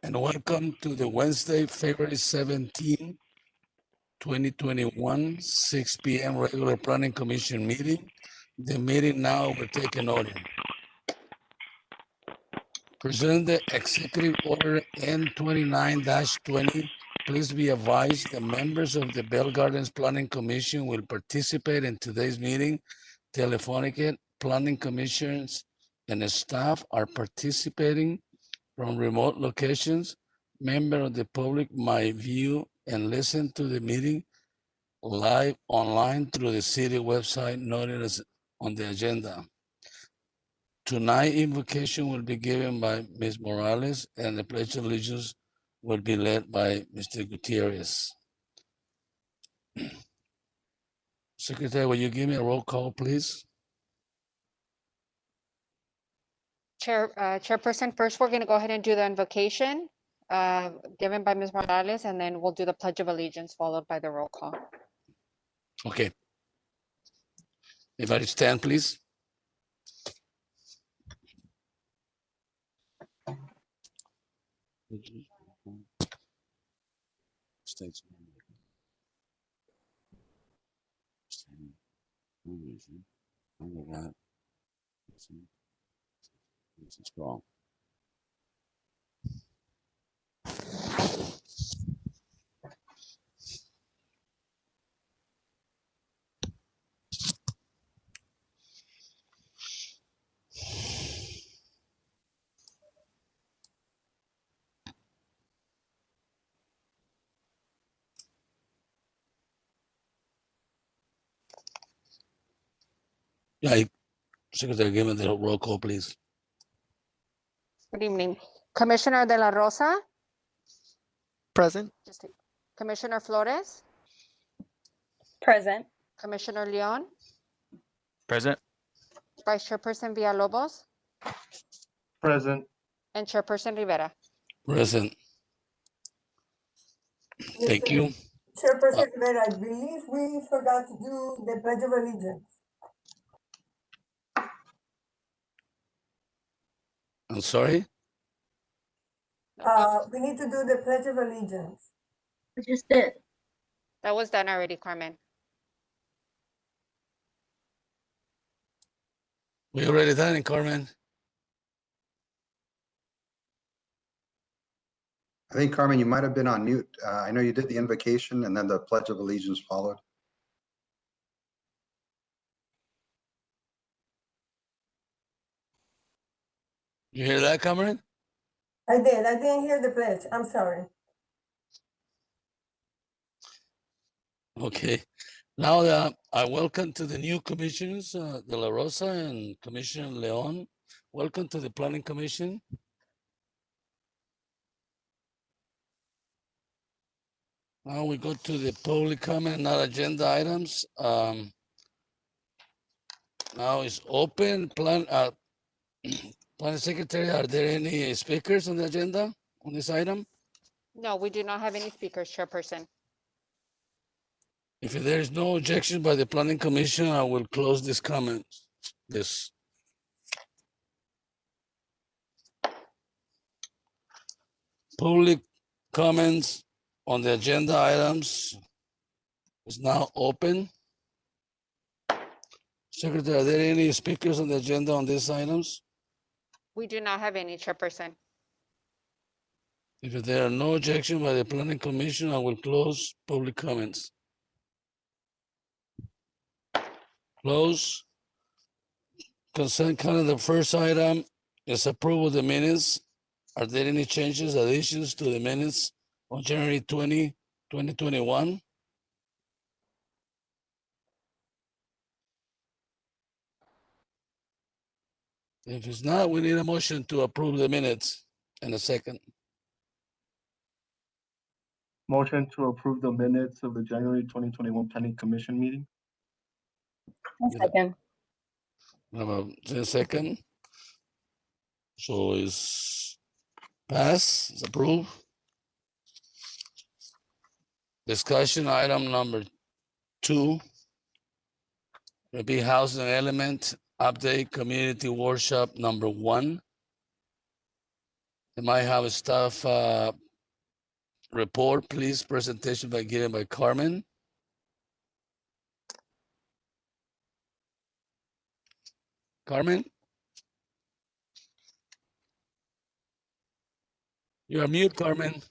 and welcome to the Wednesday, February 17, 2021, 6 p.m. regular Planning Commission meeting. The meeting now will take an order. Pursuant the Executive Order N29-20, please be advised the members of the Bell Gardens Planning Commission will participate in today's meeting. Telephonic planning commissioners and staff are participating from remote locations. Members of the public might view and listen to the meeting live online through the city website noted as on the agenda. Tonight, invocation will be given by Ms. Morales and the Pledge of Allegiance will be led by Mr. Gutierrez. Secretary, will you give me a roll call, please? Chairperson, first we're going to go ahead and do the invocation given by Ms. Morales, and then we'll do the Pledge of Allegiance followed by the roll call. Okay. Everybody stand, please. Strong. Yeah, Secretary, give me the roll call, please. Good evening. Commissioner De La Rosa? Present. Commissioner Flores? Present. Commissioner Leon? Present. Vice Chairperson Villalobos? Present. And Chairperson Rivera? Present. Thank you. Chairperson Rivera, I believe we forgot to do the Pledge of Allegiance. I'm sorry? We need to do the Pledge of Allegiance. We just did. That was done already, Carmen. We already done it, Carmen. I think, Carmen, you might have been on mute. I know you did the invocation and then the Pledge of Allegiance followed. You hear that, Cameron? I did. I didn't hear the pledge. I'm sorry. Okay. Now I welcome to the new commissioners, De La Rosa and Commissioner Leon. Welcome to the Planning Commission. Now we go to the public comment, not agenda items. Now it's open. Planning Secretary, are there any speakers on the agenda on this item? No, we do not have any speakers, Chairperson. If there is no objection by the Planning Commission, I will close this comment. Public comments on the agenda items is now open. Secretary, are there any speakers on the agenda on these items? We do not have any, Chairperson. If there are no objection by the Planning Commission, I will close public comments. Close. Consent calendar, the first item is approval of the minutes. Are there any changes, additions to the minutes on January 20, 2021? If it's not, we need a motion to approve the minutes in a second. Motion to approve the minutes of the January 2021 Planning Commission meeting. Second. A second. So it's passed, it's approved. Discussion item number 2 will be housing element update community workshop number 1. Am I have a staff report, please? Presentation given by Carmen. Carmen? You are mute, Carmen.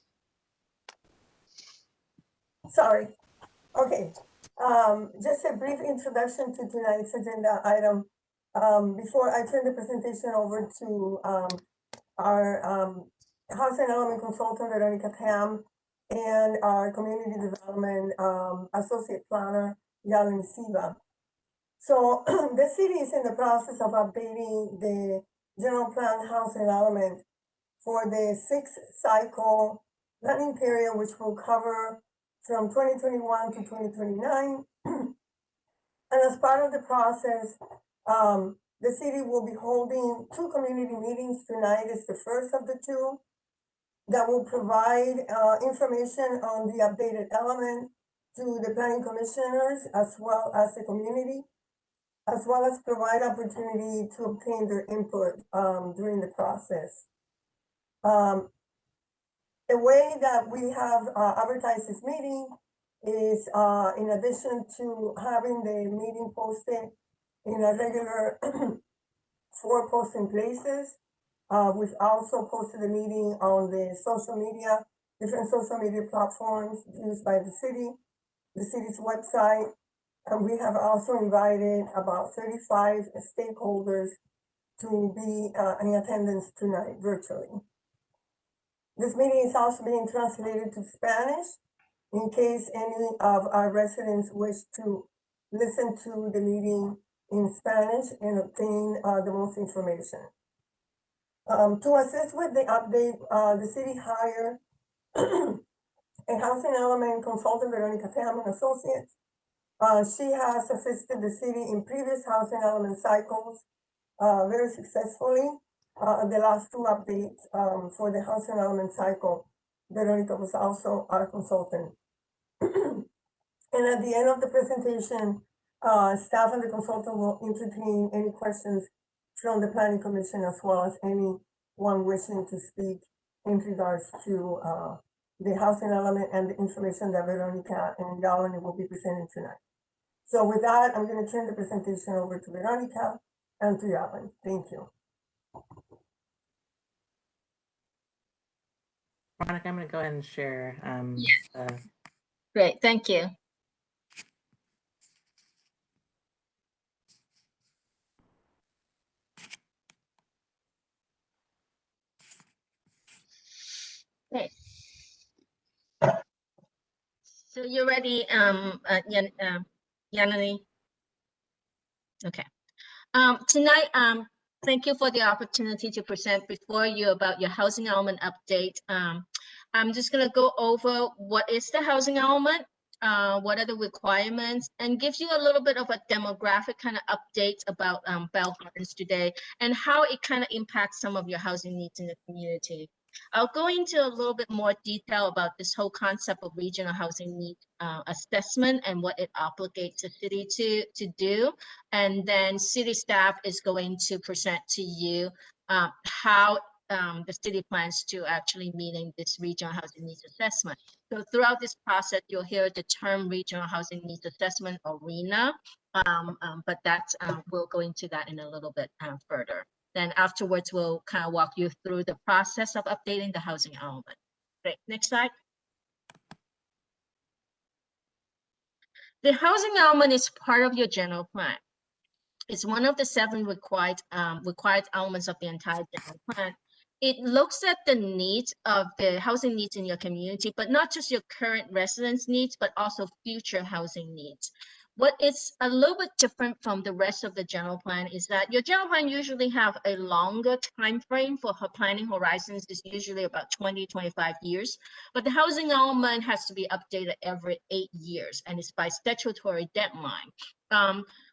Sorry. Okay. Just a brief introduction to tonight's agenda item. Before I turn the presentation over to our House and Element Consultant, Veronica Tam, and our Community Development Associate Planner, Yalin Siva. So the city is in the process of updating the General Plan House and Element for the 6th cycle planning period, which will cover from 2021 to 2029. And as part of the process, the city will be holding 2 community meetings. Tonight is the first of the 2 that will provide information on the updated element to the planning commissioners as well as the community, as well as provide opportunity to obtain their input during the process. The way that we have advertised this meeting is in addition to having the meeting posted in a regular 4 posting places, we've also posted the meeting on the social media, different social media platforms used by the city's website. And we have also invited about 35 stakeholders to be in attendance tonight virtually. This meeting is also being translated to Spanish in case any of our residents wish to listen to the meeting in Spanish and obtain the most information. To assist with the update, the city hired a housing element consultant, Veronica Tam and Associates. She has assisted the city in previous housing element cycles very successfully. The last 2 updates for the housing element cycle, Veronica was also our consultant. And at the end of the presentation, staff and the consultant will entertain any questions from the Planning Commission as well as anyone wishing to speak in regards to the housing element and the information that Veronica and Yalini will be presenting tonight. So with that, I'm going to turn the presentation over to Veronica and to Yalini. Thank you. Monica, I'm going to go ahead and share. Great, thank you. Okay. So you're ready, Yanani? Okay. Tonight, thank you for the opportunity to present before you about your housing element update. I'm just going to go over what is the housing element, what are the requirements, and gives you a little bit of a demographic kind of update about Bell Gardens today and how it kind of impacts some of your housing needs in the community. I'll go into a little bit more detail about this whole concept of regional housing need assessment and what it obligates the city to do. And then city staff is going to present to you how the city plans to actually meeting this regional housing needs assessment. So throughout this process, you'll hear the term regional housing needs assessment or RHNA, but that's we'll go into that in a little bit further. Then afterwards, we'll kind of walk you through the process of updating the housing element. Great, next slide. The housing element is part of your general plan. It's one of the 7 required elements of the entire general plan. It looks at the needs of the housing needs in your community, but not just your current residents' needs, but also future housing needs. What is a little bit different from the rest of the general plan is that your general plan usually have a longer time frame for her planning horizons. Is usually about 20-25 years, but the housing element has to be updated every 8 years, and it's by statutory deadline.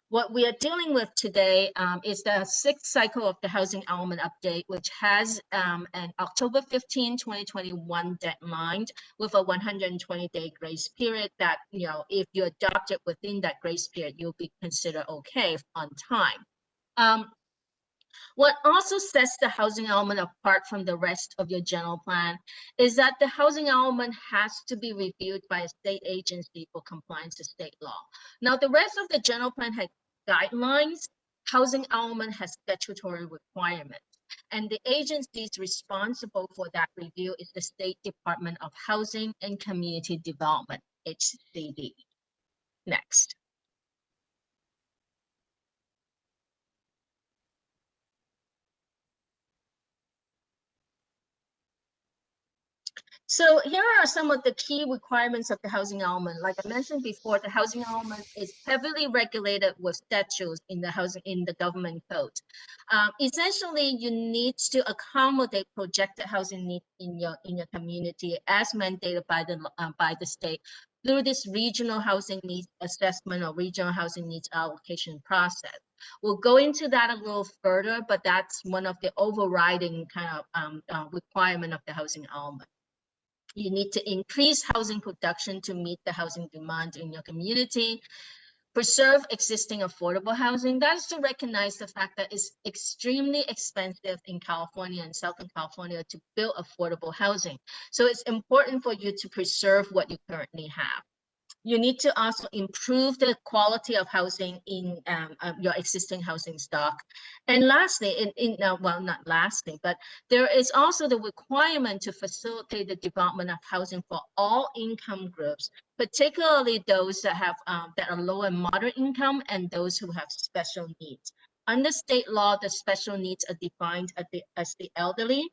What we are dealing with today is the 6th cycle of the housing element update, which has an October 15, 2021 deadline with a 120-day grace period that, you know, if you adopt it within that grace period, you'll be considered okay on time. What also sets the housing element apart from the rest of your general plan is that the housing element has to be reviewed by a state agency for compliance to state law. Now, the rest of the general plan has guidelines. Housing element has statutory requirements. And the agencies responsible for that review is the State Department of Housing and Community Development, HCD. Next. So here are some of the key requirements of the housing element. Like I mentioned before, the housing element is heavily regulated with statutes in the government code. Essentially, you need to accommodate projected housing needs in your community as mandated by the state through this regional housing needs assessment or regional housing needs allocation process. We'll go into that a little further, but that's one of the overriding kind of requirement of the housing element. You need to increase housing production to meet the housing demand in your community, preserve existing affordable housing. That's to recognize the fact that it's extremely expensive in California and Southern California to build affordable housing. So it's important for you to preserve what you currently have. You need to also improve the quality of housing in your existing housing stock. And lastly, well, not lastly, but there is also the requirement to facilitate the development of housing for all income groups, particularly those that have that are low and moderate income and those who have special needs. Under state law, the special needs are defined as the elderly,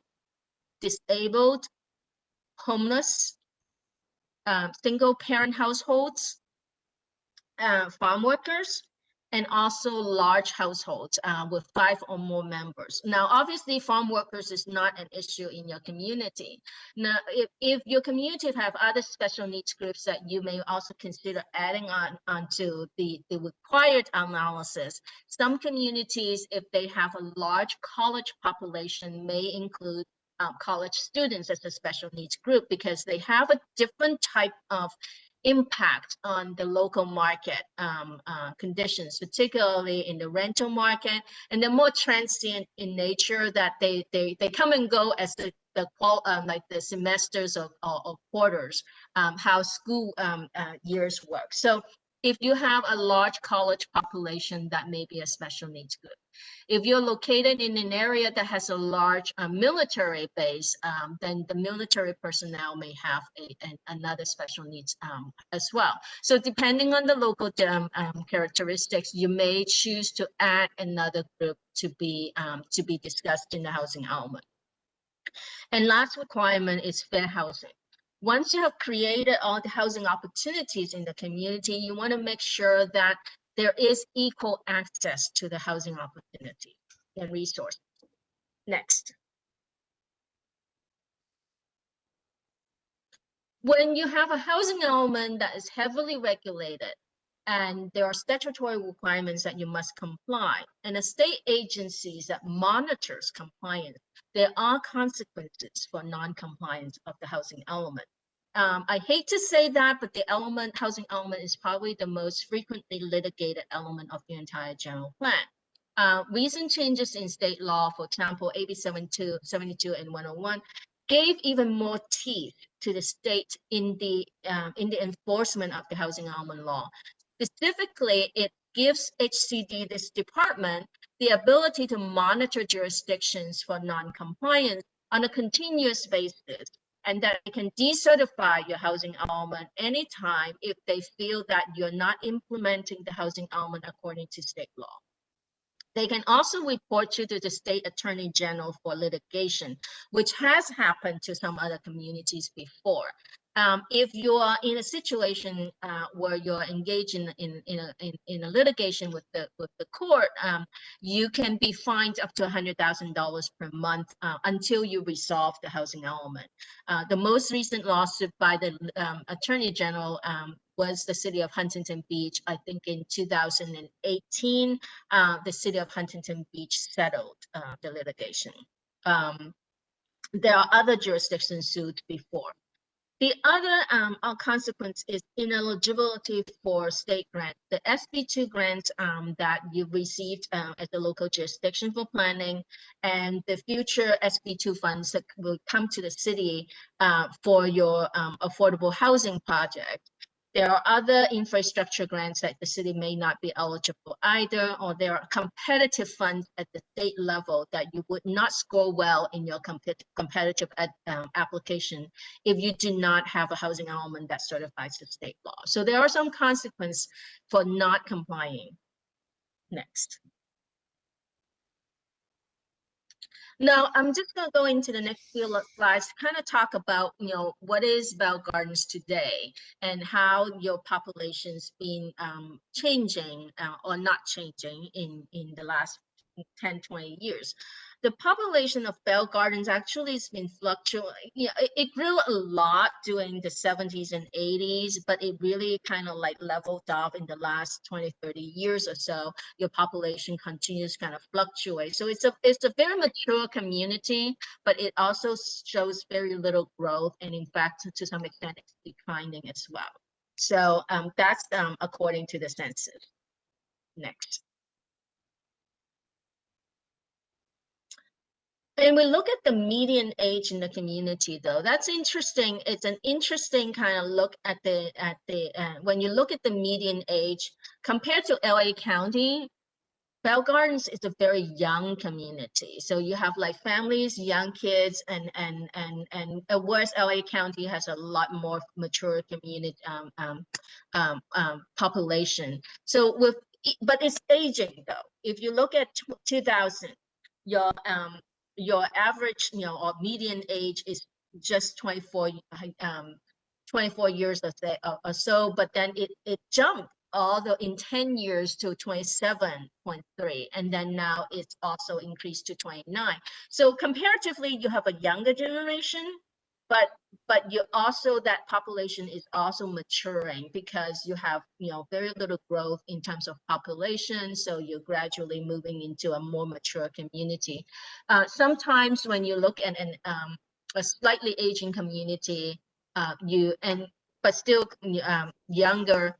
disabled, homeless, single parent households, farm workers, and also large households with 5 or more members. Now, obviously, farm workers is not an issue in your community. Now, if your community have other special needs groups that you may also consider adding onto the required analysis, some communities, if they have a large college population, may include college students as a special needs group because they have a different type of impact on the local market conditions, particularly in the rental market, and they're more transient in nature that they come and go as like the semesters or quarters, how school years work. So if you have a large college population, that may be a special needs group. If you're located in an area that has a large military base, then the military personnel may have another special needs as well. So depending on the local characteristics, you may choose to add another group to be discussed in the housing element. And last requirement is fair housing. Once you have created all the housing opportunities in the community, you want to make sure that there is equal access to the housing opportunity and resources. Next. When you have a housing element that is heavily regulated and there are statutory requirements that you must comply, and the state agencies that monitors compliance, there are consequences for non-compliance of the housing element. I hate to say that, but the housing element is probably the most frequently litigated element of the entire general plan. Recent changes in state law, for example, AB 72 and 101, gave even more teeth to the state in the enforcement of the housing element law. Specifically, it gives HCD, this department, the ability to monitor jurisdictions for non-compliance on a continuous basis, and that they can decertify your housing element anytime if they feel that you're not implementing the housing element according to state law. They can also report you to the state attorney general for litigation, which has happened to some other communities before. If you are in a situation where you're engaged in a litigation with the court, you can be fined up to $100,000 per month until you resolve the housing element. The most recent lawsuit by the Attorney General was the city of Huntington Beach. I think in 2018, the city of Huntington Beach settled the litigation. There are other jurisdictions sued before. The other consequence is ineligibility for state grant. The SB2 grants that you received as a local jurisdiction for planning, and the future SB2 funds that will come to the city for your affordable housing project. There are other infrastructure grants that the city may not be eligible either, or there are competitive funds at the state level that you would not score well in your competitive application if you do not have a housing element that certifies the state law. So there are some consequences for not complying. Next. Now, I'm just going to go into the next few slides to kind of talk about, what is Bell Gardens today and how your population's been changing or not changing in the last 10, 20 years. The population of Bell Gardens actually has been fluctuating. It grew a lot during the 70s and 80s, but it really kind of like leveled off in the last 20, 30 years or so. Your population continues kind of fluctuate. So it's a very mature community, but it also shows very little growth. And in fact, to some extent, it's declining as well. So that's according to the census. Next. And we look at the median age in the community, though. That's interesting. It's an interesting kind of look at when you look at the median age compared to LA County. Bell Gardens is a very young community. So you have like families, young kids, and whereas LA County has a lot more mature community population. So but it's aging though. If you look at 2000, your average, or median age is just 24 years or so, but then it jumped in 10 years to 27.3, and then now it's also increased to 29. So comparatively, you have a younger generation, but you also, that population is also maturing because you have, very little growth in terms of population. So you're gradually moving into a more mature community. Sometimes when you look at a slightly aging community, but still younger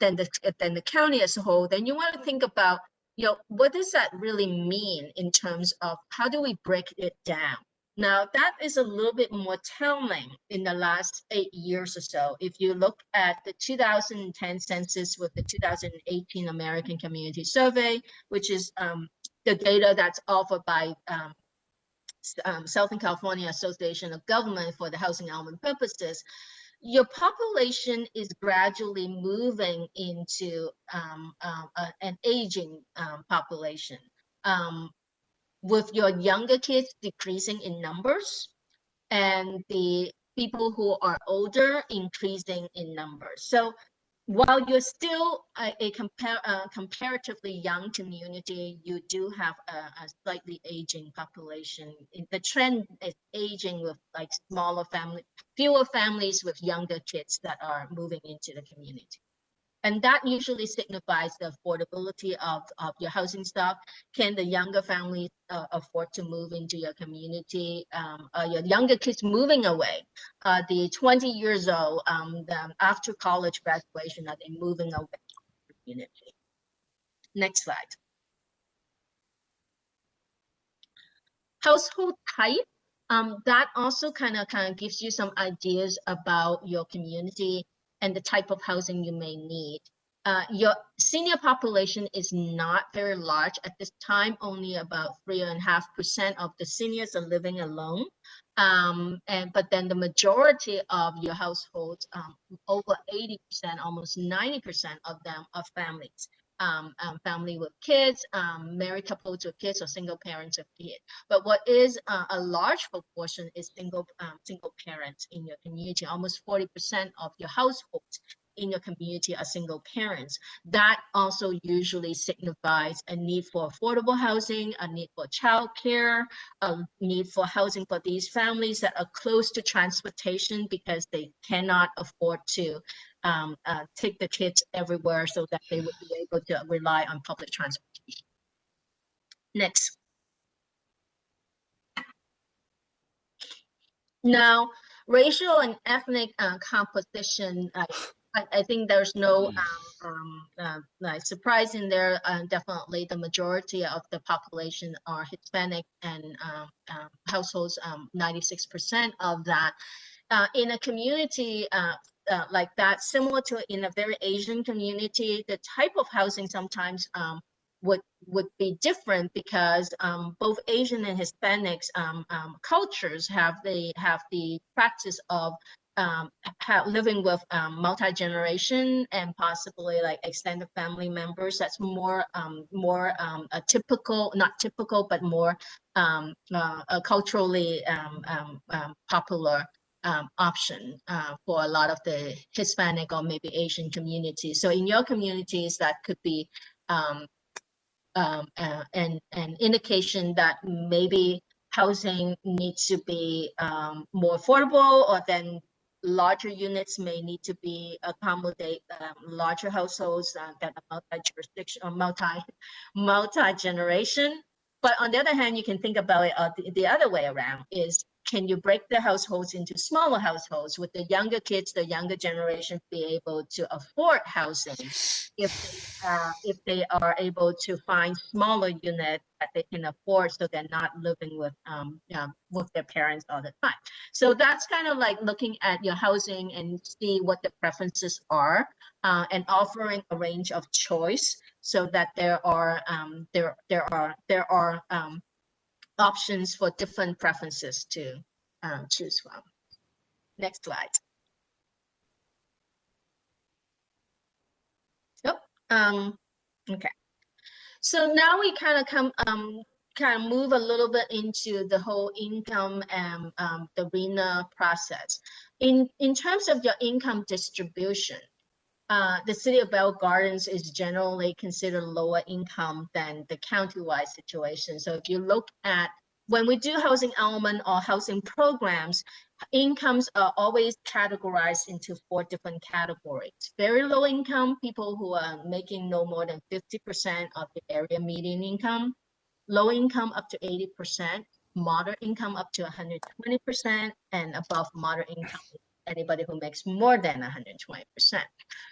than the county as a whole, then you want to think about, what does that really mean in terms of how do we break it down? Now, that is a little bit more telling in the last 8 years or so. If you look at the 2010 census with the 2018 American Community Survey, which is the data that's offered by Southern California Association of Government for the housing element purposes, your population is gradually moving into an aging population. With your younger kids decreasing in numbers and the people who are older increasing in numbers. So while you're still a comparatively young community, you do have a slightly aging population. The trend is aging with like fewer families with younger kids that are moving into the community. And that usually signifies the affordability of your housing stock. Can the younger families afford to move into your community? Your younger kids moving away? The 20 years old, after college graduation, are they moving away from the community? Next slide. Household type. That also kind of gives you some ideas about your community and the type of housing you may need. Your senior population is not very large at this time. Only about 3.5% of the seniors are living alone. But then the majority of your households, over 80%, almost 90% of them are families. Family with kids, married couples with kids, or single parents with kids. But what is a large proportion is single parents in your community. Almost 40% of your households in your community are single parents. That also usually signifies a need for affordable housing, a need for childcare, a need for housing for these families that are close to transportation because they cannot afford to take the kids everywhere, so that they would be able to rely on public transportation. Next. Now, Racial and ethnic composition, I think there's no like surprise in there. Definitely the majority of the population are Hispanic and households, 96% of that. In a community like that, similar to in a very Asian community, the type of housing sometimes would be different because both Asian and Hispanics cultures have the practice of living with multi-generation and possibly like extended family members. That's more a typical, not typical, but more culturally popular option for a lot of the Hispanic or maybe Asian communities. So in your communities, that could be an indication that maybe housing needs to be more affordable, or then larger units may need to be accommodate larger households that are multi-jurisdiction or multi-generation. But on the other hand, you can think about it the other way around, is can you break the households into smaller households with the younger kids, the younger generation be able to afford housing if they are able to find smaller units that they can afford, so they're not living with their parents all the time. So that's kind of like looking at your housing and see what the preferences are, and offering a range of choice so that there are options for different preferences to choose from. Next slide. Okay. So now we kind of move a little bit into the whole income and the RHNA process. In terms of your income distribution, the city of Bell Gardens is generally considered lower income than the countywide situation. So if you look at when we do housing element or housing programs, incomes are always categorized into 4 different categories. Very low income, people who are making no more than 50% of the area median income, low income up to 80%, moderate income up to 120%, and above moderate income, anybody who makes more than 120%.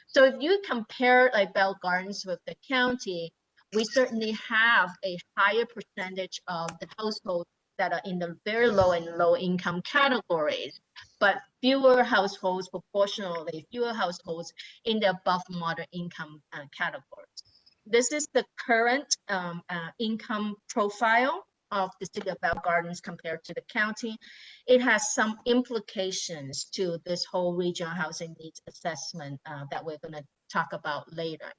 So if you compare like Bell Gardens with the county, we certainly have a higher percentage of the households that are in the very low and low income categories, but fewer households, proportionally fewer households in the above moderate income categories. This is the current income profile of the city of Bell Gardens compared to the county. It has some implications to this whole regional housing needs assessment that we're going to talk about later.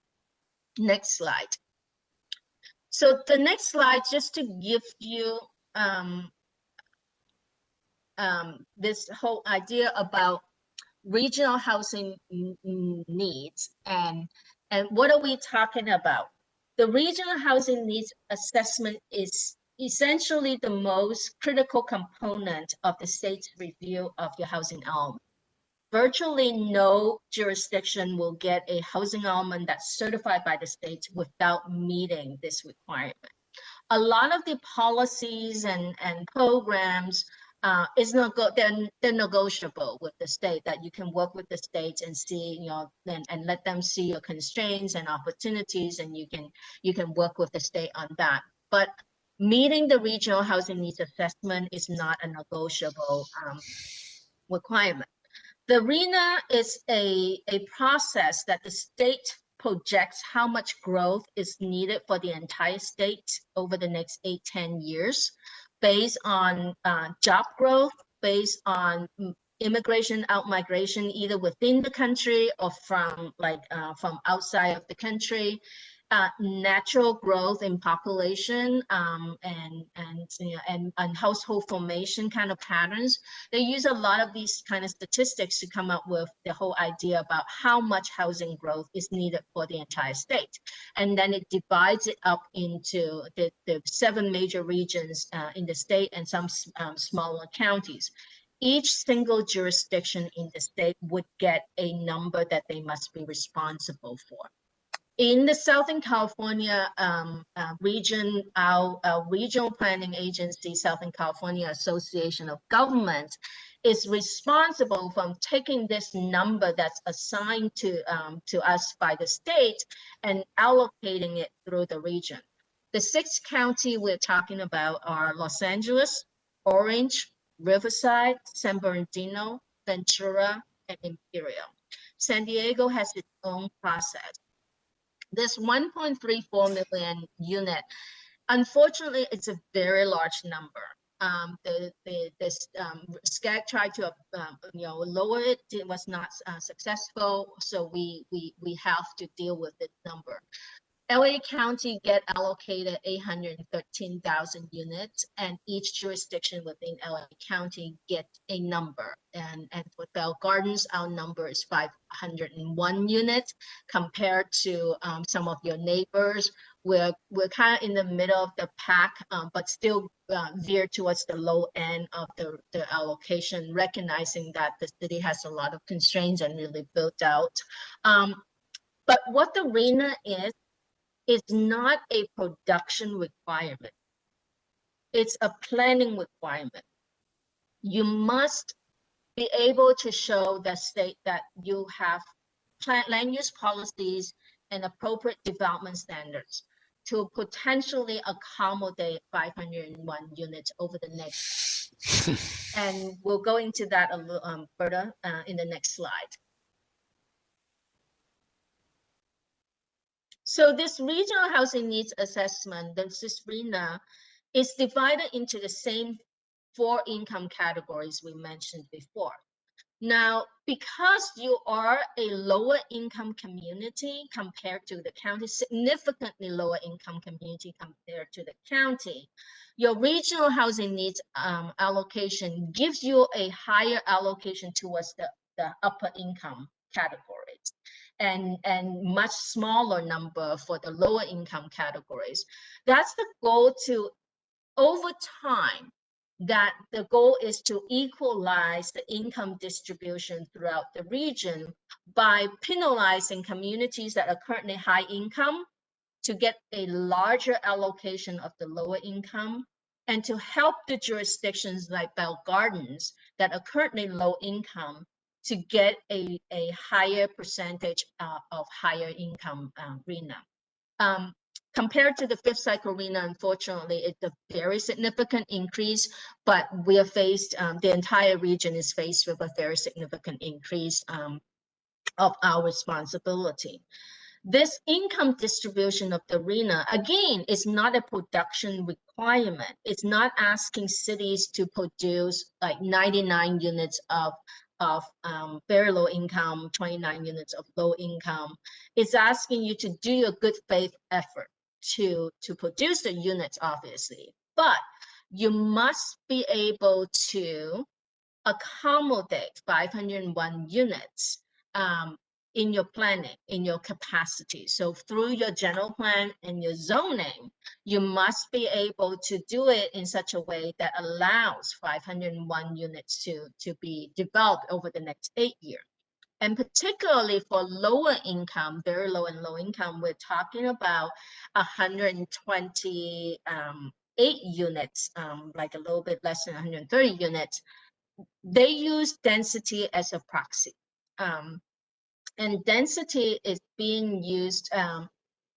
Next slide. So the next slide, just to give you this whole idea about regional housing needs and what are we talking about? The regional housing needs assessment is essentially the most critical component of the state's review of your housing element. Virtually no jurisdiction will get a housing element that's certified by the state without meeting this requirement. A lot of the policies and programs they're negotiable with the state, that you can work with the states and see, you know, and let them see your constraints and opportunities, and you can work with the state on that. But meeting the regional housing needs assessment is not a negotiable requirement. The RHNA is a process that the state projects how much growth is needed for the entire state over the next 8-10 years, based on job growth, based on immigration, outmigration, either within the country or from outside of the country, natural growth in population, and household formation kind of patterns. They use a lot of these kind of statistics to come up with the whole idea about how much housing growth is needed for the entire state. And then it divides it up into the 7 major regions in the state and some smaller counties. Each single jurisdiction in the state would get a number that they must be responsible for. In the Southern California region, our regional planning agency, Southern California Association of Governments, is responsible from taking this number that's assigned to us by the state and allocating it through the region. The 6 counties we're talking about are Los Angeles, Orange, Riverside, San Bernardino, Ventura, and Imperial. San Diego has its own process. This 1.34 million unit, unfortunately, it's a very large number. SCAG tried to lower it. It was not successful, so we have to deal with this number. LA County get allocated 813,000 units, and each jurisdiction within LA County get a number. And for Bell Gardens, our number is 501 units compared to some of your neighbors. We're kind of in the middle of the pack, but still veer towards the low end of the allocation, recognizing that the city has a lot of constraints and really built out. But what the RHNA is not a production requirement. It's a planning requirement. You must be able to show the state that you have land use policies and appropriate development standards to potentially accommodate 501 units over the next. And we'll go into that a little further in the next slide. So this regional housing needs assessment, this RHNA, is divided into the same 4 income categories we mentioned before. Now, because you are a lower income community compared to the county, significantly lower income community compared to the county, your regional housing needs allocation gives you a higher allocation towards the upper income categories. And much smaller number for the lower income categories. That's the goal to, over time, that the goal is to equalize the income distribution throughout the region by penalizing communities that are currently high income to get a larger allocation of the lower income, and to help the jurisdictions like Bell Gardens that are currently low income to get a higher percentage of higher income RHNA. Compared to the 5th cycle RHNA, unfortunately, it's a very significant increase, but we are faced, the entire region is faced with a very significant increase of our responsibility. This income distribution of the RHNA, again, is not a production requirement. It's not asking cities to produce like 99 units of very low income, 29 units of low income. It's asking you to do your good faith effort to produce the units, obviously, but you must be able to accommodate 501 units in your planning, in your capacity. So through your general plan and your zoning, you must be able to do it in such a way that allows 501 units to be developed over the next 8 years. And particularly for lower income, very low and low income, we're talking about 128 units, like a little bit less than 130 units. They use density as a proxy. And density is being used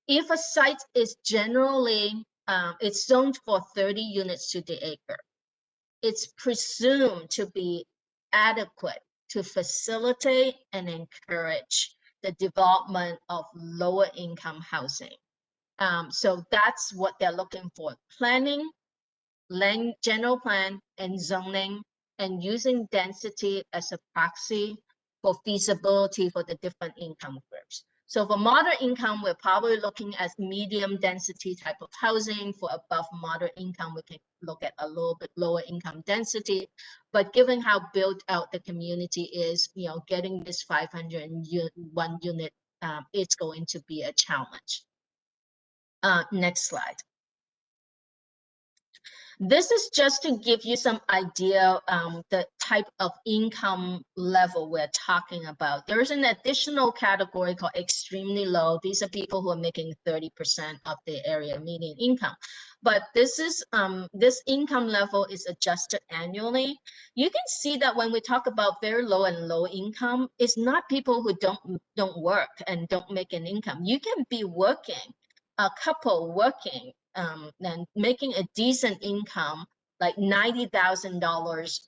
if a site is generally, it's zoned for 30 units to the acre. It's presumed to be adequate to facilitate and encourage the development of lower income housing. So that's what they're looking for. Planning, land, general plan, and zoning, and using density as a proxy for feasibility for the different income groups. So for moderate income, we're probably looking at medium density type of housing. For above moderate income, we can look at a little bit lower income density. But given how built out the community is, getting this 501 unit, it's going to be a challenge. Next slide. This is just to give you some idea the type of income level we're talking about. There's an additional category called extremely low. These are people who are making 30% of the area median income. But this is this income level is adjusted annually. You can see that when we talk about very low and low income, it's not people who don't work and don't make an income. You can be working, a couple working and making a decent income, like $90,000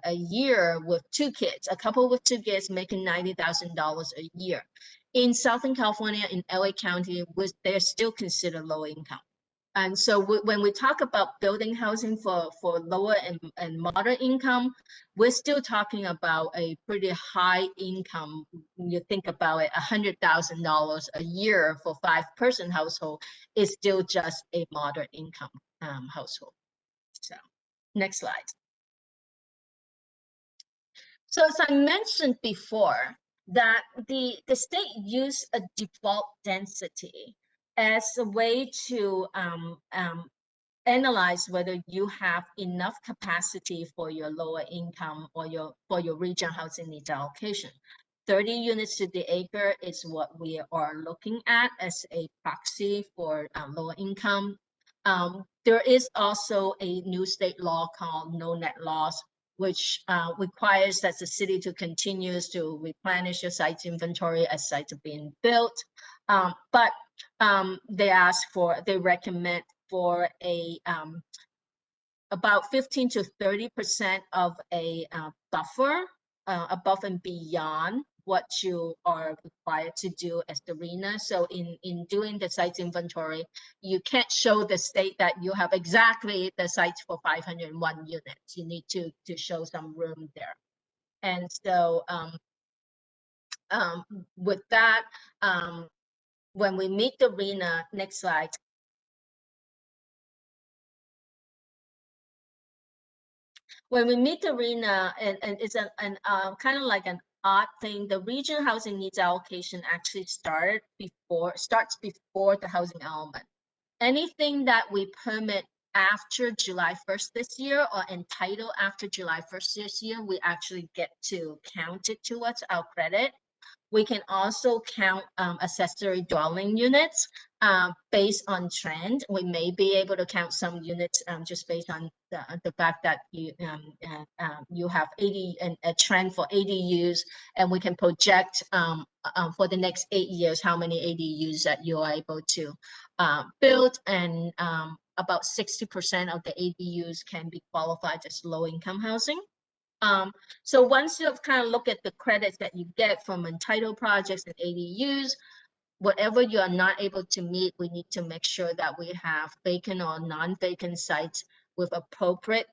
a year with 2 kids. A couple with 2 kids making $90,000 a year. In Southern California, in LA County, they're still considered low income. And so when we talk about building housing for lower and moderate income, we're still talking about a pretty high income. When you think about it, $100,000 a year for 5-person household is still just a moderate income household. So next slide. So as I mentioned before, that the state used a default density as a way to analyze whether you have enough capacity for your lower income or for your regional housing needs allocation. 30 units to the acre is what we are looking at as a proxy for lower income. There is also a new state law called No Net Laws, which requires that the city to continue to replenish your sites inventory as sites are being built. But they recommend for a about 15 to 30% of a buffer above and beyond what you are required to do as the RHNA. So in doing the sites inventory, you can't show the state that you have exactly the sites for 501 units. You need to show some room there. And so with that, when we meet the RHNA, next slide. When we meet the RHNA, and it's an kind of like an odd thing, the regional housing needs allocation actually starts before the housing element. Anything that we permit after July 1st this year or entitled after July 1st this year, we actually get to count it towards our credit. We can also count accessory dwelling units based on trend. We may be able to count some units just based on the fact that you have a trend for ADUs, and we can project for the next 8 years how many ADUs that you are able to build, and about 60% of the ADUs can be qualified as low-income housing. So once you've kind of looked at the credits that you get from entitled projects and ADUs, whatever you are not able to meet, we need to make sure that we have vacant or non-vacant sites with appropriate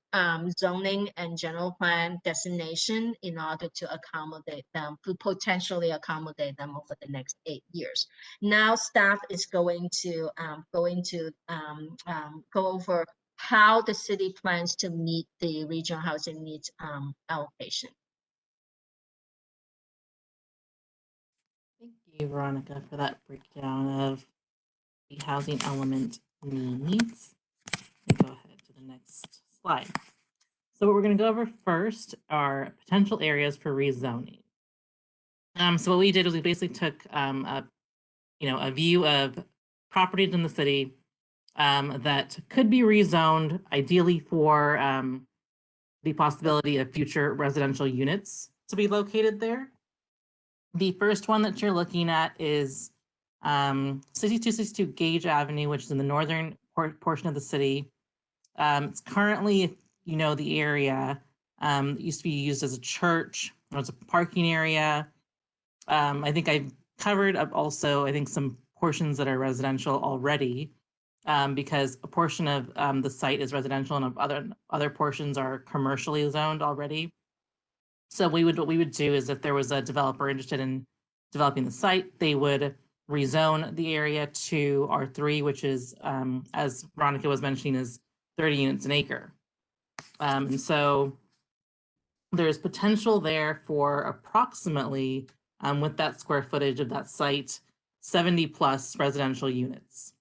zoning and general plan designation in order to accommodate them, to potentially accommodate them over the next 8 years. Now staff is going to go over how the city plans to meet the regional housing needs allocation. Thank you, Veronica, for that breakdown of the housing element needs. Go ahead to the next slide. So what we're going to go over first are potential areas for rezoning. So what we did was we basically took a view of properties in the city that could be rezoned, ideally for the possibility of future residential units to be located there. The first one that you're looking at is 6262 Gage Avenue, which is in the northern portion of the city. It's currently, the area it used to be used as a church. There's a parking area. I think I've covered up also, I think, some portions that are residential already, because a portion of the site is residential and other portions are commercially zoned already. So what we would do is, if there was a developer interested in developing the site, they would rezone the area to R3, which is, as Veronica was mentioning, is 30 units an acre. And so there's potential there for approximately, with that square footage of that site, 70 plus residential units.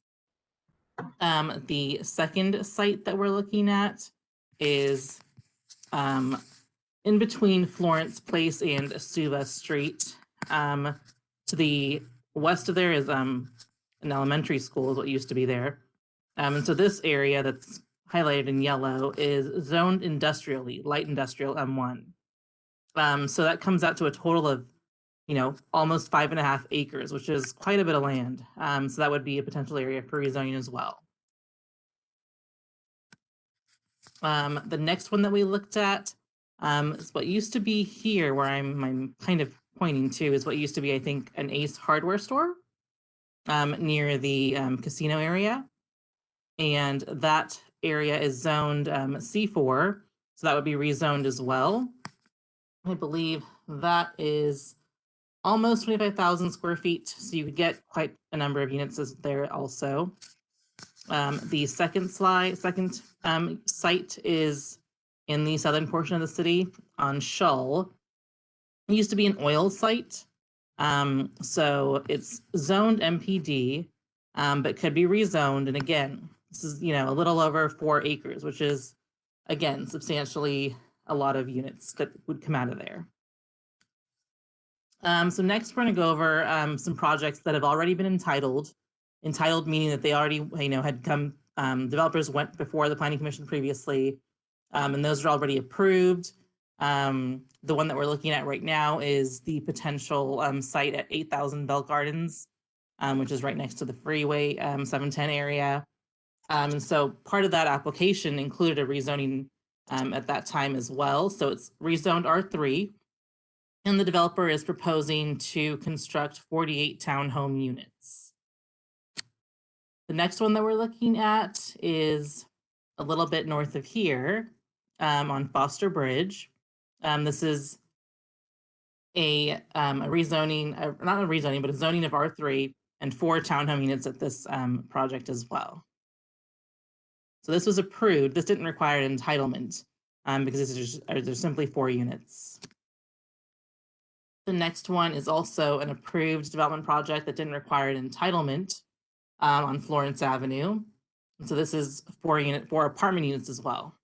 The second site that we're looking at is in between Florence Place and Suva Street. To the west of there is an elementary school is what used to be there. And so this area that's highlighted in yellow is zoned industrially, light industrial M1. So that comes out to a total of, almost 5.5 acres, which is quite a bit of land. So that would be a potential area for rezoning as well. The next one that we looked at is what used to be here, where I'm kind of pointing to, is what used to be, I think, an Ace hardware store near the casino area. And that area is zoned C4, so that would be rezoned as well. I believe that is almost 25,000 square feet, so you could get quite a number of units there also. The second site is in the southern portion of the city on Shull. It used to be an oil site, so it's zoned MPD, but could be rezoned. And again, this is a little over 4 acres, which is again substantially a lot of units that would come out of there. So next we're going to go over some projects that have already been entitled. Entitled meaning that they already had come, developers went before the Planning Commission previously, and those are already approved. The one that we're looking at right now is the potential site at 8,000 Bell Gardens, which is right next to the freeway 710 area. And so part of that application included a rezoning at that time as well. So it's rezoned R3, and the developer is proposing to construct 48 townhome units. The next one that we're looking at is a little bit north of here on Foster Bridge. This is a rezoning, not a rezoning, but a zoning of R3 and 4 townhome units at this project as well. So this was approved. This didn't require an entitlement because there's simply 4 units. The next one is also an approved development project that didn't require an entitlement on Florence Avenue. And so this is 4 apartment units as well.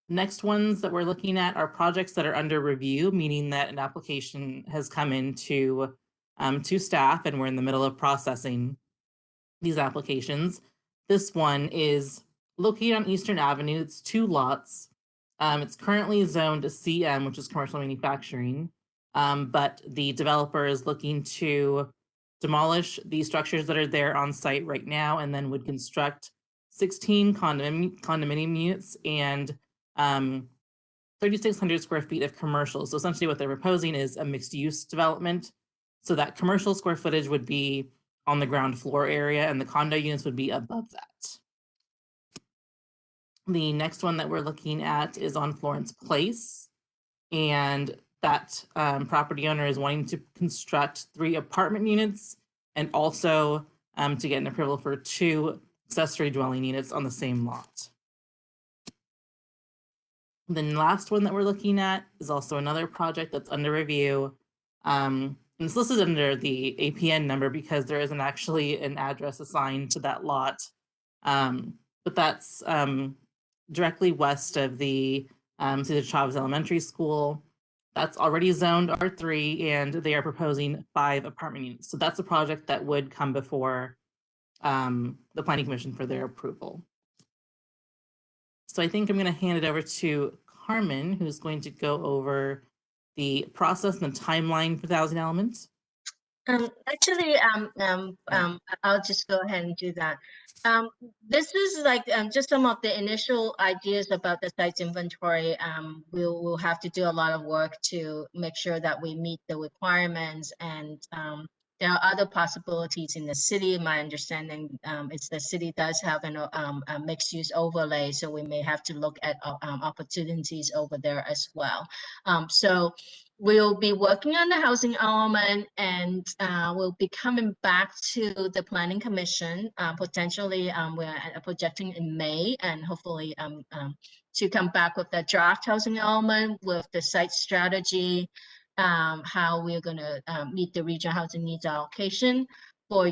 Next ones that we're looking at are projects that are under review, meaning that an application has come into to staff and we're in the middle of processing these applications. This one is located on Eastern Avenue. It's 2 lots. It's currently zoned to CM, which is commercial manufacturing, but the developer is looking to demolish the structures that are there on site right now and then would construct 16 condominium units and 3,600 square feet of commercial. So essentially what they're proposing is a mixed use development. So that commercial square footage would be on the ground floor area and the condo units would be above that. The next one that we're looking at is on Florence Place. And that property owner is wanting to construct 3 apartment units and also to get an approval for 2 accessory dwelling units on the same lot. The last one that we're looking at is also another project that's under review. And it's listed under the APN number because there isn't actually an address assigned to that lot. But that's directly west of the Cesar Chavez Elementary School. That's already zoned R3 and they are proposing 5 apartment units. So that's a project that would come before the Planning Commission for their approval. So I think I'm going to hand it over to Carmen, who's going to go over the process and the timeline for the housing elements. Actually, I'll just go ahead and do that. This is like just some of the initial ideas about the site's inventory. We'll have to do a lot of work to make sure that we meet the requirements, and there are other possibilities in the city. My understanding is the city does have a mixed use overlay, so we may have to look at opportunities over there as well. So we'll be working on the housing element, and we'll be coming back to the Planning Commission. Potentially, we're projecting in May, and hopefully to come back with the draft housing element with the site strategy, how we're gonna meet the regional housing needs allocation for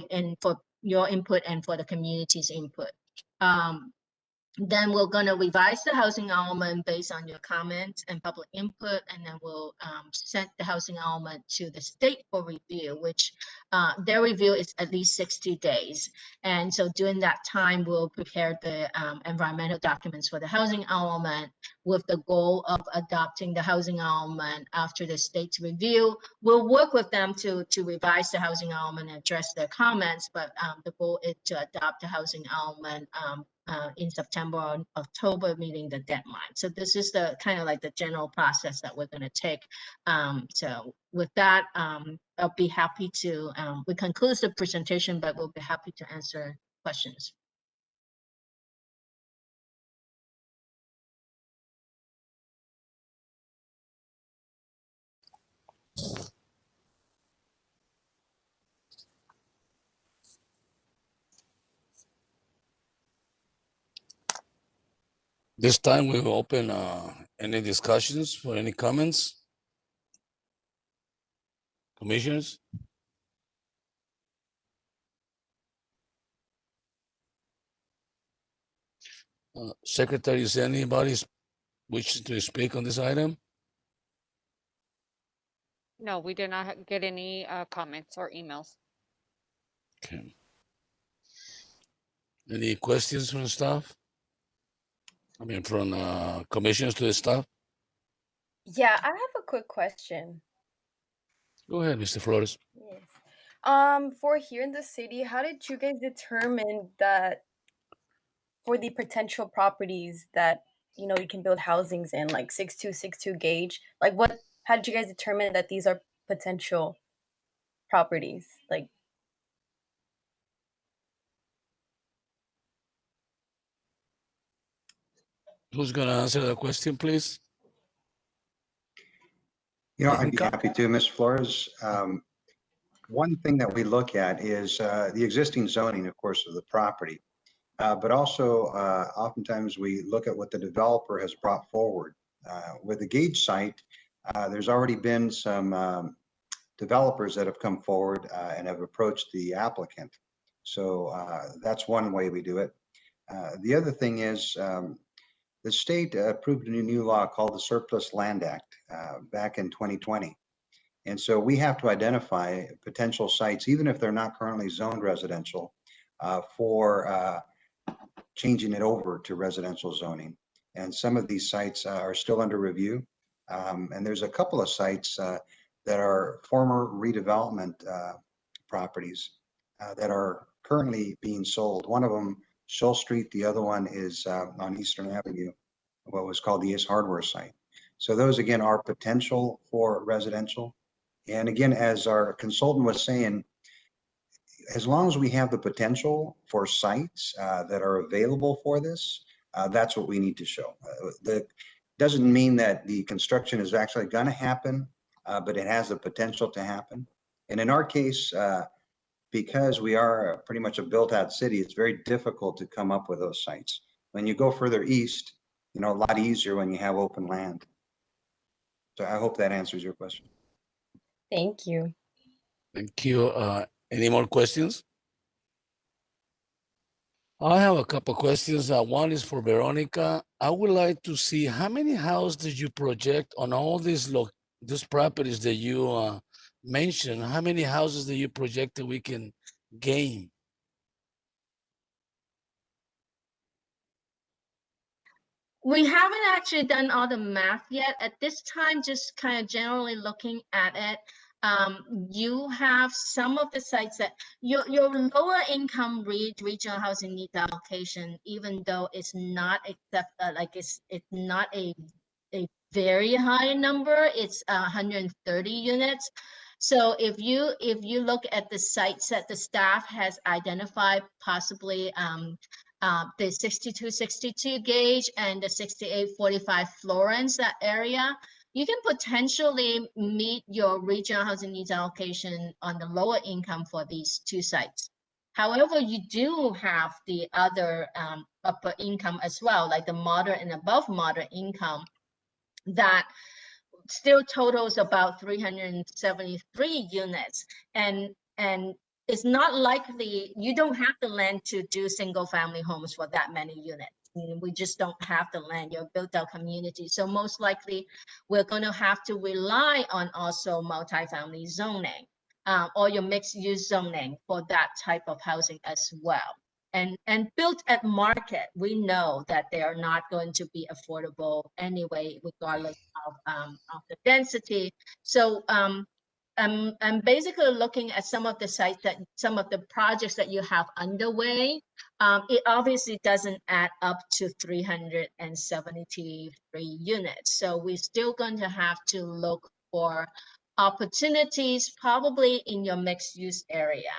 your input and for the community's input. Then we're going to revise the housing element based on your comments and public input, and then we'll send the housing element to the state for review, which their review is at least 60 days. And so during that time, we'll prepare the environmental documents for the housing element with the goal of adopting the housing element after the state's review. We'll work with them to revise the housing element and address their comments, but the goal is to adopt the housing element in September or October, meeting the deadline. So this is the kind of like the general process that we're going to take. So with that, I'll be happy to, we conclude the presentation, but we'll be happy to answer questions. This time we will open any discussions for any comments. Commissioners? Secretary, is anybody wishing to speak on this item? No, we did not get any comments or emails. Okay. Any questions from staff? I mean, from commissioners to the staff? Yeah, I have a quick question. Go ahead, Mr. Flores. Yes. For here in the city, how did you guys determine that for the potential properties that, you know, you can build housings in, like 6262 gauge? Like how did you guys determine that these are potential properties? Like, Who's gonna answer that question, please? You know, I'd be happy to, Ms. Flores. One thing that we look at is the existing zoning, of course, of the property. But also, oftentimes we look at what the developer has brought forward. With the Gage site, there's already been some developers that have come forward and have approached the applicant. So that's one way we do it. The other thing is the state approved a new law called the Surplus Land Act back in 2020. And so we have to identify potential sites, even if they're not currently zoned residential, for changing it over to residential zoning. And some of these sites are still under review. And there's a couple of sites that are former redevelopment properties that are currently being sold. One of them, Shull Street, the other one is on Eastern Avenue, what was called the Ace Hardware site. So those, again, are potential for residential. And again, as our consultant was saying, as long as we have the potential for sites that are available for this, that's what we need to show. That doesn't mean that the construction is actually going to happen, but it has the potential to happen. And in our case, because we are pretty much a built-out city, it's very difficult to come up with those sites. When you go further east, you know, a lot easier when you have open land. So I hope that answers your question. thank you. Thank you. Any more questions? I have a couple questions. One is for Veronica. I would like to see how many houses did you project on all these properties that you mentioned? How many houses that you project that we can gain? We haven't actually done all the math yet. At this time, just kind of generally looking at it, you have some of the sites that your lower income regional housing needs allocation, even though it's not it's not a very high number, it's 130 units. So if you look at the sites that the staff has identified, possibly the 6262 gauge and the 6845 Florence, that area, you can potentially meet your regional housing needs allocation on the lower income for these two sites. However, you do have the other upper income as well, like the moderate and above moderate income, that still totals about 373 units. And it's not likely, you don't have the land to do single family homes for that many units. We just don't have the land, you're built out community. So most likely we're going to have to rely on also multifamily zoning or your mixed use zoning for that type of housing as well. And built at market, we know that they are not going to be affordable anyway, regardless of the density. So I'm basically looking at some of the sites that some of the projects that you have underway. It obviously doesn't add up to 373 units. So we're still going to have to look for opportunities, probably in your mixed use area.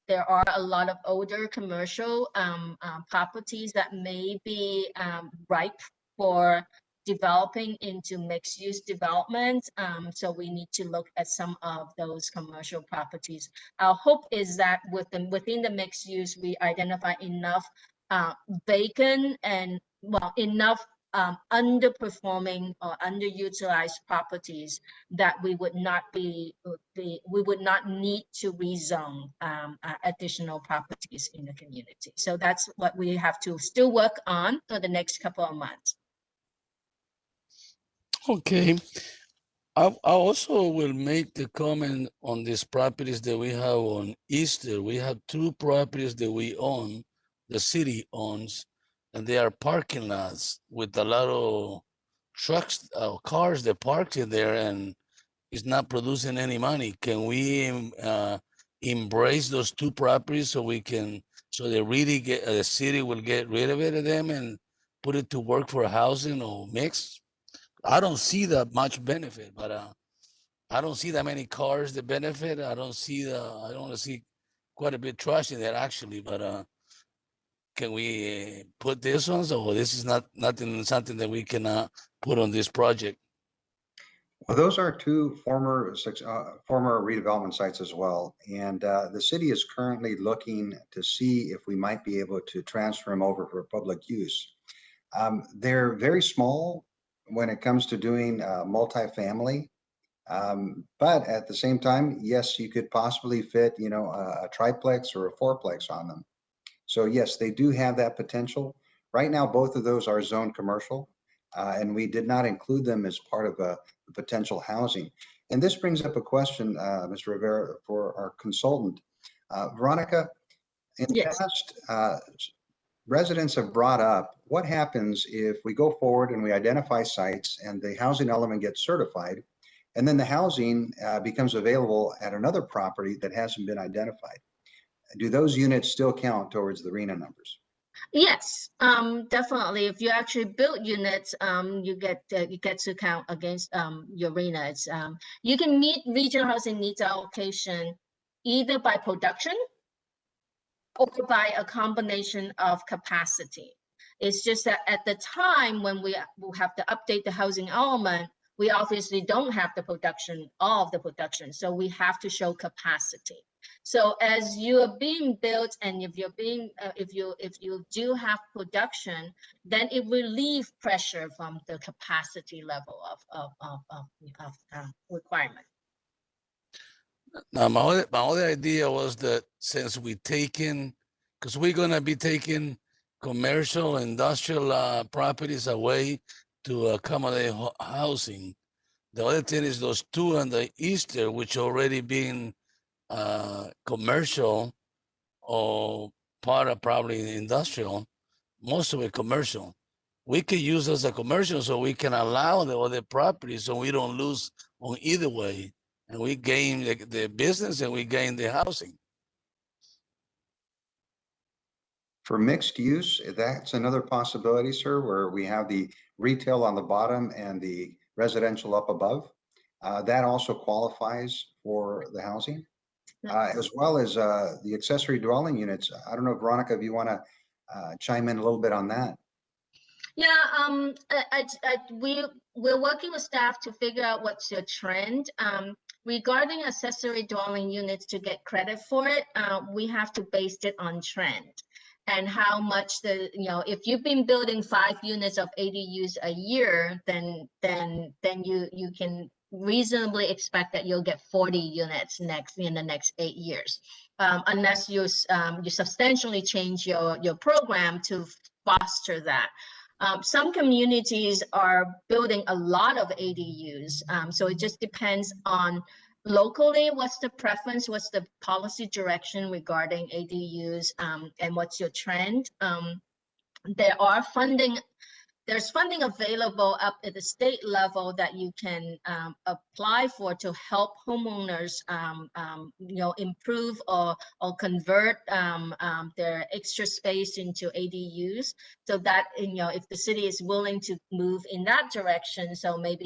There are a lot of older commercial properties that may be ripe for developing into mixed use development. So we need to look at some of those commercial properties. Our hope is that within the mixed use, we identify enough vacant and enough underperforming or underutilized properties that we would not need to rezone additional properties in the community. So that's what we have to still work on for the next couple of months. Okay. I also will make the comment on these properties that we have on Easter. We have 2 properties that we own, the city owns, and they are parking lots with a lot of trucks, cars that parked in there, and it's not producing any money. Can we embrace those 2 properties so we can, so they really get, the city will get rid of them and put it to work for housing or mix? I don't see that much benefit, but I don't see that many cars that benefit. I don't see quite a bit trash in there actually, but can we put this on? So this is something that we can put on this project. Well, those are 2 former redevelopment sites as well. And the city is currently looking to see if we might be able to transfer them over for public use. They're very small when it comes to doing multifamily. But at the same time, yes, you could possibly fit, a triplex or a fourplex on them. So yes, they do have that potential. Right now, both of those are zoned commercial, and we did not include them as part of the potential housing. And this brings up a question, Mr. Rivera, for our consultant. Veronica, in the past, residents have brought up, what happens if we go forward and we identify sites and the housing element gets certified, and then the housing becomes available at another property that hasn't been identified? Do those units still count towards the RHNA numbers? Yes, definitely. If you actually build units, you get to count against your RHNA. You can meet regional housing needs allocation either by production or by a combination of capacity. It's just that at the time when we will have to update the housing element, we obviously don't have the production, all of the production, so we have to show capacity. So as you are being built, and if you do have production, then it will relieve pressure from the capacity level of requirement. Now, my other idea was that since because we're gonna be taking commercial, industrial properties away to accommodate housing. The other thing is those 2 on the Easter, which already been commercial or part of probably industrial, most of it commercial. We could use as a commercial so we can allow the other properties so we don't lose on either way. And we gain the business and we gain the housing. For mixed use, that's another possibility, sir, where we have the retail on the bottom and the residential up above. That also qualifies for the housing, as well as the accessory dwelling units. I don't know, Veronica, if you want to chime in a little bit on that. Yeah, we're working with staff to figure out what's your trend. Regarding accessory dwelling units, to get credit for it, we have to base it on trend. and how much if you've been building 5 units of ADUs a year, then you can reasonably expect that you'll get 40 units in the next 8 years, unless you substantially change your program to foster that. Some communities are building a lot of ADUs, so it just depends on locally what's the preference, what's the policy direction regarding ADUs, and what's your trend. There's funding available up at the state level that you can apply for to help homeowners, improve or convert their extra space into ADUs. So that if the city is willing to move in that direction, so maybe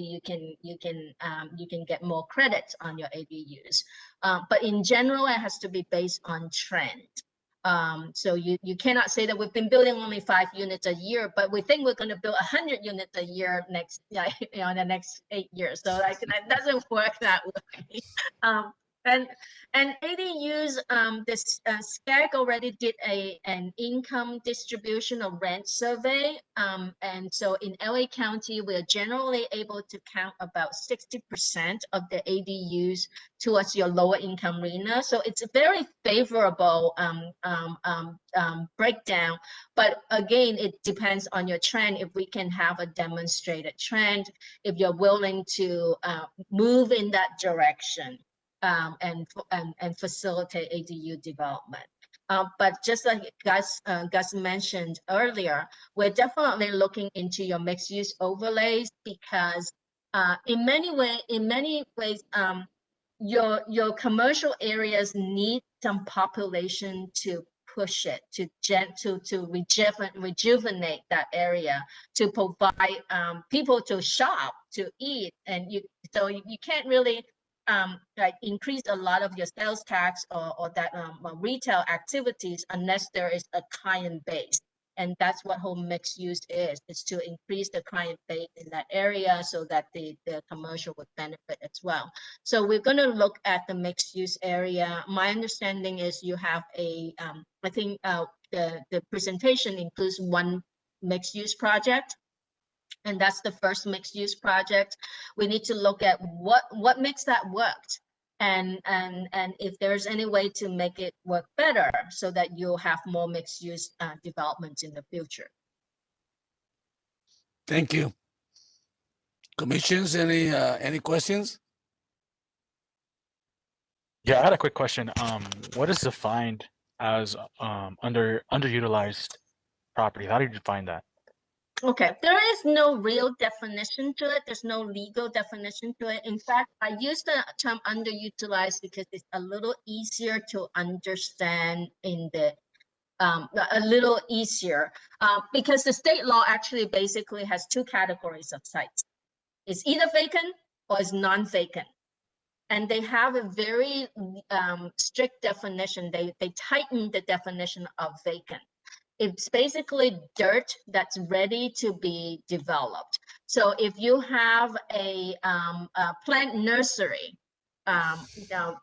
you can get more credits on your ADUs. But in general, it has to be based on trend. So you cannot say that we've been building only 5 units a year, but we think we're going to build 100 units a year in the next 8 years. So that doesn't work that way. And ADUs, this SCAG already did an income distribution or rent survey. And so in LA County, we're generally able to count about 60% of the ADUs towards your lower income RHNA. So it's a very favorable breakdown. But again, it depends on your trend. If we can have a demonstrated trend, if you're willing to move in that direction. And facilitate ADU development. But just like Gus mentioned earlier, we're definitely looking into your mixed use overlays because in many ways, your commercial areas need some population to push it, to rejuvenate that area, to provide people to shop, to eat, and so you can't really increase a lot of your sales tax or that retail activities unless there is a client base. And that's what home mixed use is to increase the client base in that area so that the commercial would benefit as well. So we're going to look at the mixed use area. My understanding is you have I think the presentation includes one mixed use project. And that's the first mixed use project. We need to look at what makes that worked, and if there's any way to make it work better, so that you'll have more mixed use developments in the future. Thank you. Commissions, any questions? Yeah, I had a quick question. What is defined as underutilized property? How do you define that? Okay, there is no real definition to it. There's no legal definition to it. In fact, I use the term underutilized because it's a little easier to understand because the state law actually basically has 2 categories of sites. It's either vacant or it's non-vacant. And they have a very strict definition. They tighten the definition of vacant. It's basically dirt that's ready to be developed. So if you have a plant nursery,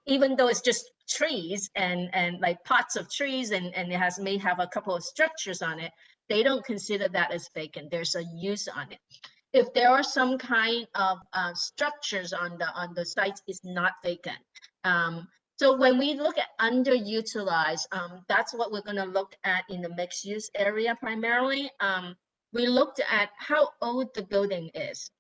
even though it's just trees and like pots of trees and it may have a couple of structures on it, they don't consider that as vacant. There's a use on it. If there are some kind of structures on the sites, it's not vacant. So when we look at underutilized, that's what we're going to look at in the mixed use area primarily. We looked at how old the building is.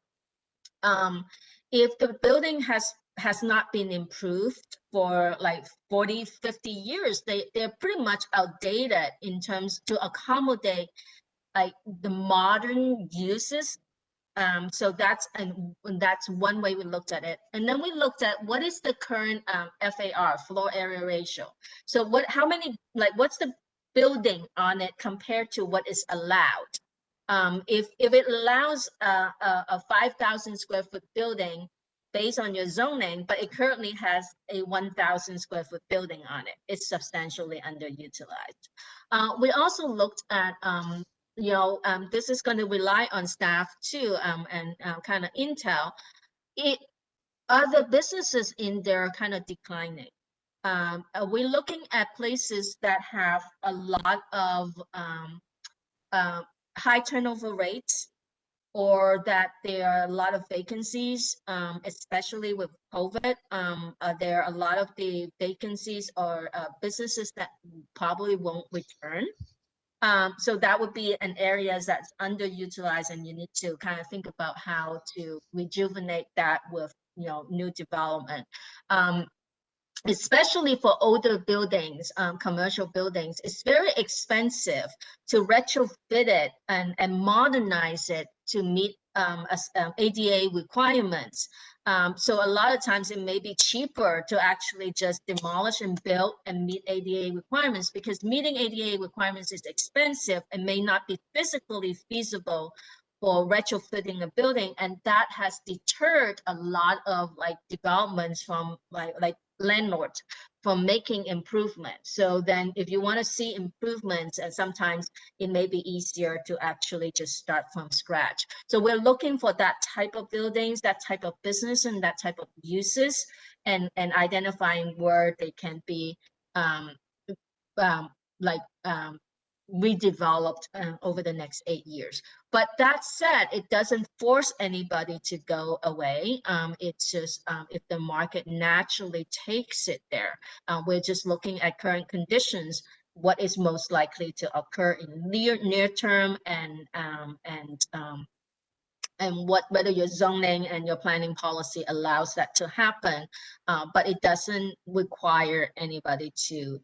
If the building has not been improved for like 40, 50 years, they're pretty much outdated in terms to accommodate like the modern uses. So that's one way we looked at it. And then we looked at what is the current FAR, floor area ratio. So what's the building on it compared to what is allowed? If it allows a 5,000 square foot building based on your zoning, but it currently has a 1,000 square foot building on it, it's substantially underutilized. We also looked at this is going to rely on staff too, and kind of intel. Other businesses in there are kind of declining. we're looking at places that have a lot of high turnover rates, or that there are a lot of vacancies, especially with COVID. There are a lot of the vacancies or businesses that probably won't return. So that would be an area that's underutilized, and you need to kind of think about how to rejuvenate that with, you know, new development. Especially for older buildings, commercial buildings, it's very expensive to retrofit it and modernize it to meet ADA requirements. So a lot of times it may be cheaper to actually just demolish and build and meet ADA requirements, because meeting ADA requirements is expensive and may not be physically feasible for retrofitting a building, and that has deterred a lot of like developments from like landlords from making improvements. So then if you want to see improvements, and sometimes it may be easier to actually just start from scratch. So we're looking for that type of buildings, that type of business, and that type of uses, and identifying where they can be redeveloped over the next 8 years. But that said, it doesn't force anybody to go away. It's just if the market naturally takes it there. We're just looking at current conditions, what is most likely to occur in near term, and whether your zoning and your planning policy allows that to happen, but it doesn't require anybody to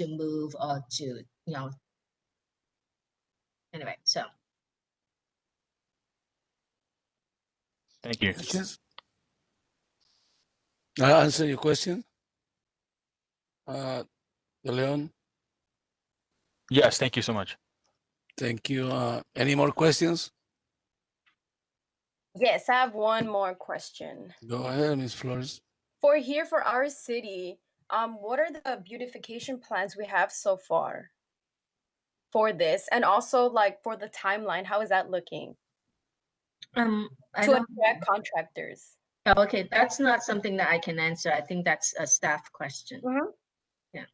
move or to, you know. Anyway, so. Thank you. Questions? I answer your question, De Leon. Yes, thank you so much. Thank you. Any more questions? Yes, I have one more question. Go ahead, Ms. Flores. For our city, what are the beautification plans we have so far for this? And also, like, for the timeline, how is that looking? To attract contractors. Oh, okay, that's not something that I can answer. I think that's a staff question. Yeah.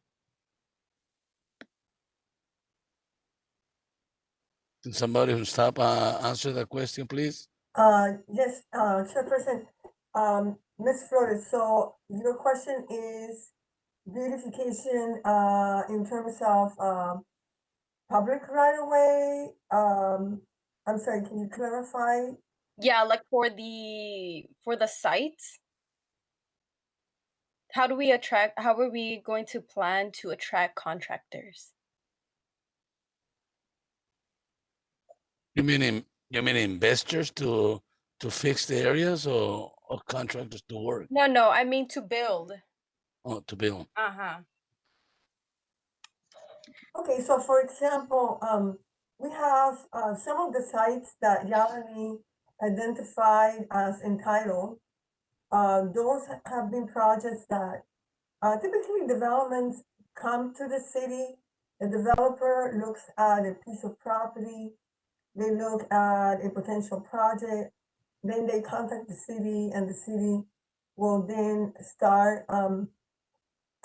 Can somebody who stop answer that question, please? Yes, Chairperson, Ms. Flores, so your question is beautification, in terms of, public right of way? I'm sorry, can you clarify? Yeah, like for the site. How are we going to plan to attract contractors? You mean investors to fix the areas, or contractors to work? No, I mean to build. Oh, to build. Okay, so for example, we have some of the sites that Yalini identified as entitled. Those have been projects that typically developments come to the city. The developer looks at a piece of property, they look at a potential project, then they contact the city, and the city will then start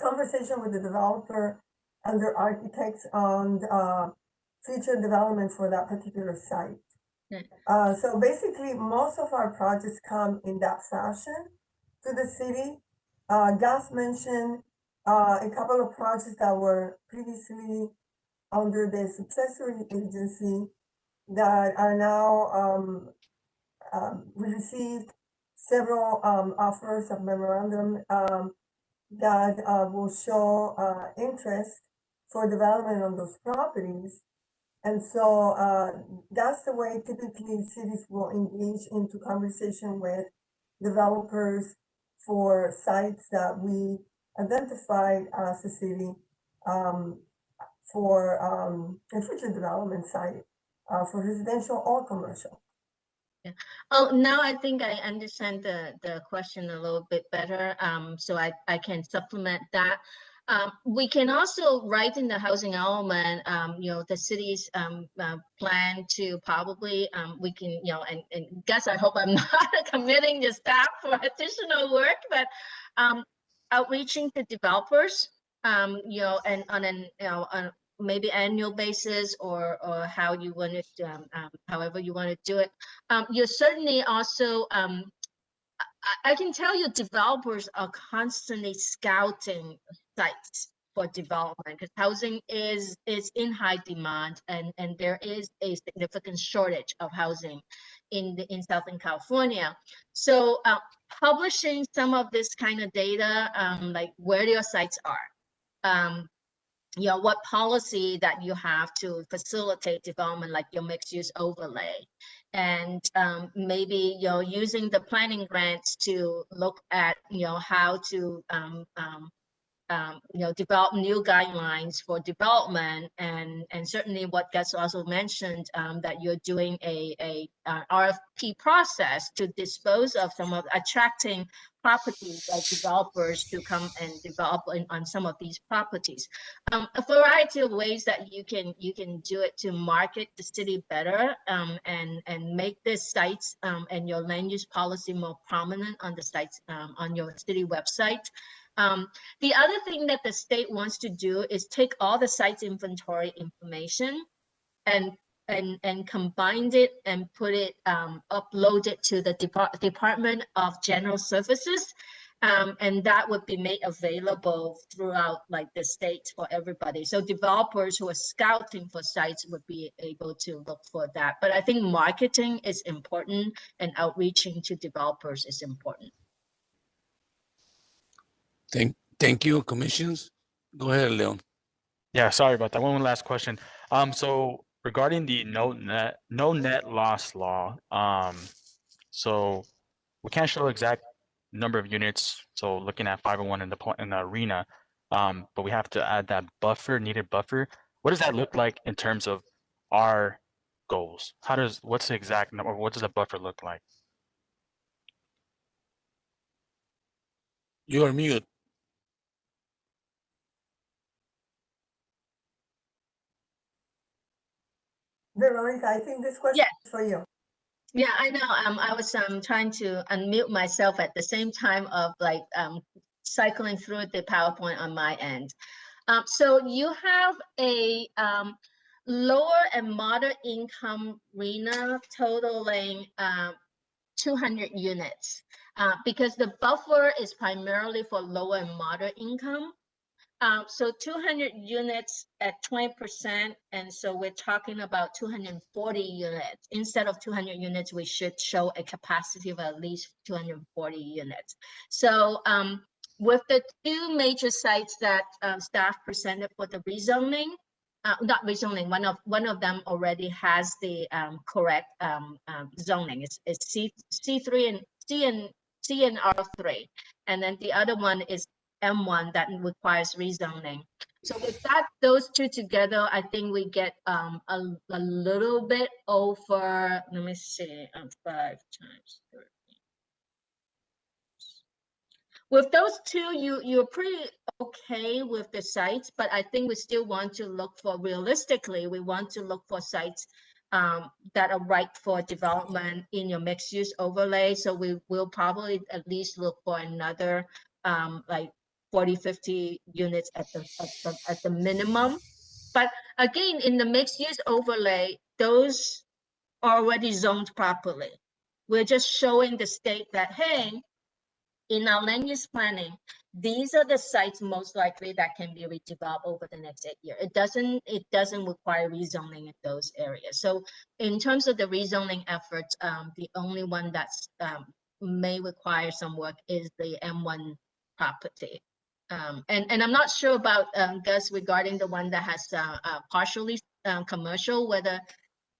conversation with the developer and their architects on future development for that particular site. So basically, most of our projects come in that fashion to the city. Gus mentioned a couple of projects that were previously under the successory agency that are now, we received several offers of memorandum that will show interest for development on those properties. And so that's the way typically cities will engage into conversation with developers for sites that we identified as a city for a future development site for residential or commercial. Yeah. Oh, now I think I understand the question a little bit better. So I can supplement that. We can also write in the housing element, you know, the city's plan to probably, we can, you know, and Gus, I hope I'm not committing the staff for additional work, but outreaching to developers, you know, and on an, you know, on maybe annual basis or how you want to, however you want to do it. You're certainly also, I can tell you developers are constantly scouting sites for development because housing is in high demand and there is a significant shortage of housing in Southern California. So publishing some of this kind of data, like where your sites are, you know, what policy that you have to facilitate development, like your mixed use overlay, and maybe, you know, using the planning grants to look at, you know, how to you know, develop new guidelines for development, and certainly what gets also mentioned, that you're doing a RFP process to dispose of some of attracting properties like developers to come and develop on some of these properties. A variety of ways that you can do it to market the city better, and make the sites and your land use policy more prominent on the sites, on your city website. The other thing that the state wants to do is take all the site's inventory information and combine it and put it, upload it to the Department of General Services. And that would be made available throughout like the state for everybody. So developers who are scouting for sites would be able to look for that. But I think marketing is important and outreaching to developers is important. Thank you, commissions. Go ahead, Leon. Yeah, sorry about that. One last question. So regarding the no net loss law, so we can't show exact number of units. So looking at 501 in the arena, but we have to add that needed buffer. What does that look like in terms of our goals? What's the exact number? What does a buffer look like? You are mute. Veronica, I think this question is for you. Yeah, I know. I was trying to unmute myself at the same time of like cycling through the PowerPoint on my end. So you have a lower and moderate income RHNA totaling 200 units because the buffer is primarily for lower and moderate income. So 200 units at 20%, and so we're talking about 240 units. Instead of 200 units, we should show a capacity of at least 240 units. So with the two major sites that staff presented for the rezoning, not rezoning, one of them already has the correct zoning. It's C3 and C and R3, and then the other one is M1 that requires rezoning. So with that, those two together, I think we get a little bit over, let me see, 5 times 30. With those two, you're pretty okay with the sites, but I think we still want to look for, realistically, we want to look for sites that are right for development in your mixed use overlay. So we will probably at least look for another like 40, 50 units at the minimum. But again, in the mixed use overlay, those are already zoned properly. We're just showing the state that, hey, in our land use planning, these are the sites most likely that can be redeveloped over the next 8 years. It doesn't require rezoning in those areas. So in terms of the rezoning efforts, the only one that's may require some work is the M1 property. And I'm not sure about Gus regarding the one that has partially commercial, whether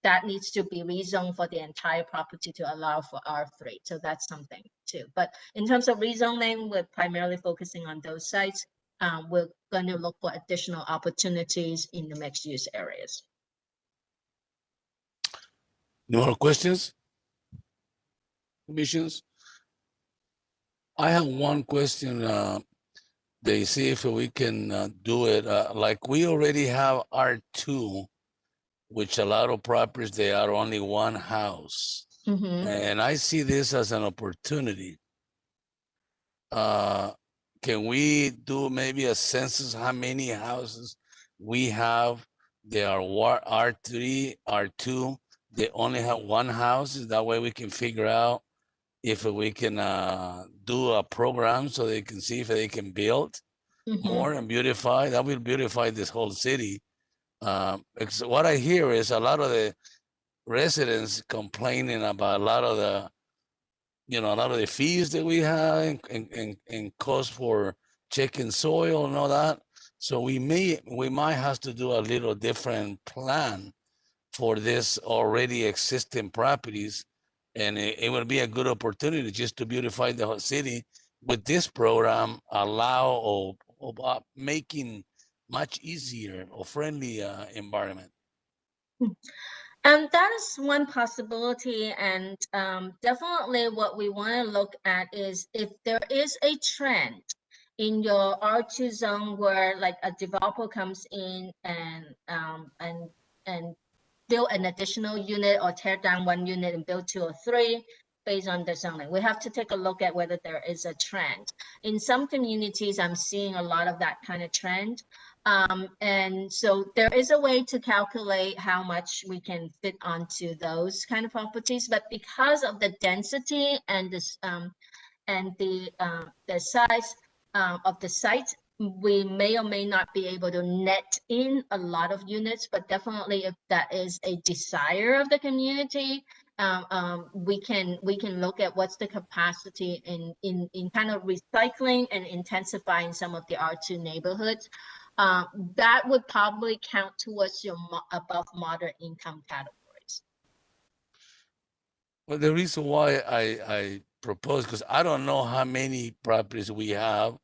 that needs to be rezoned for the entire property to allow for R3. So that's something too. But in terms of rezoning, we're primarily focusing on those sites. We're going to look for additional opportunities in the mixed use areas. No more questions? Commissions? I have one question. They see if we can do it. Like we already have R2, which a lot of properties, they are only one house. And I see this as an opportunity. can we do maybe a census, how many houses we have? They are R3, R2, they only have one house. That way we can figure out if we can do a program so they can see if they can build Mhm. more and beautify. That will beautify this whole city. Because what I hear is a lot of the residents complaining about a lot of the, a lot of the fees that we have and cost for checking soil and all that. So we might have to do a little different plan for this already existing properties. And it will be a good opportunity just to beautify the whole city with this program, allow of making much easier or friendly environment. And that is one possibility. And definitely what we want to look at is if there is a trend in your R2 zone where like a developer comes in and build an additional unit or tear down one unit and build 2 or 3 based on the zoning. We have to take a look at whether there is a trend. In some communities, I'm seeing a lot of that kind of trend. And so there is a way to calculate how much we can fit onto those kind of properties, but because of the density and this and the size of the site, we may or may not be able to net in a lot of units, but definitely if that is a desire of the community, we can look at what's the capacity in kind of recycling and intensifying some of the R2 neighborhoods. That would probably count towards your above moderate income categories. Well, the reason why I propose, because I don't know how many properties we have.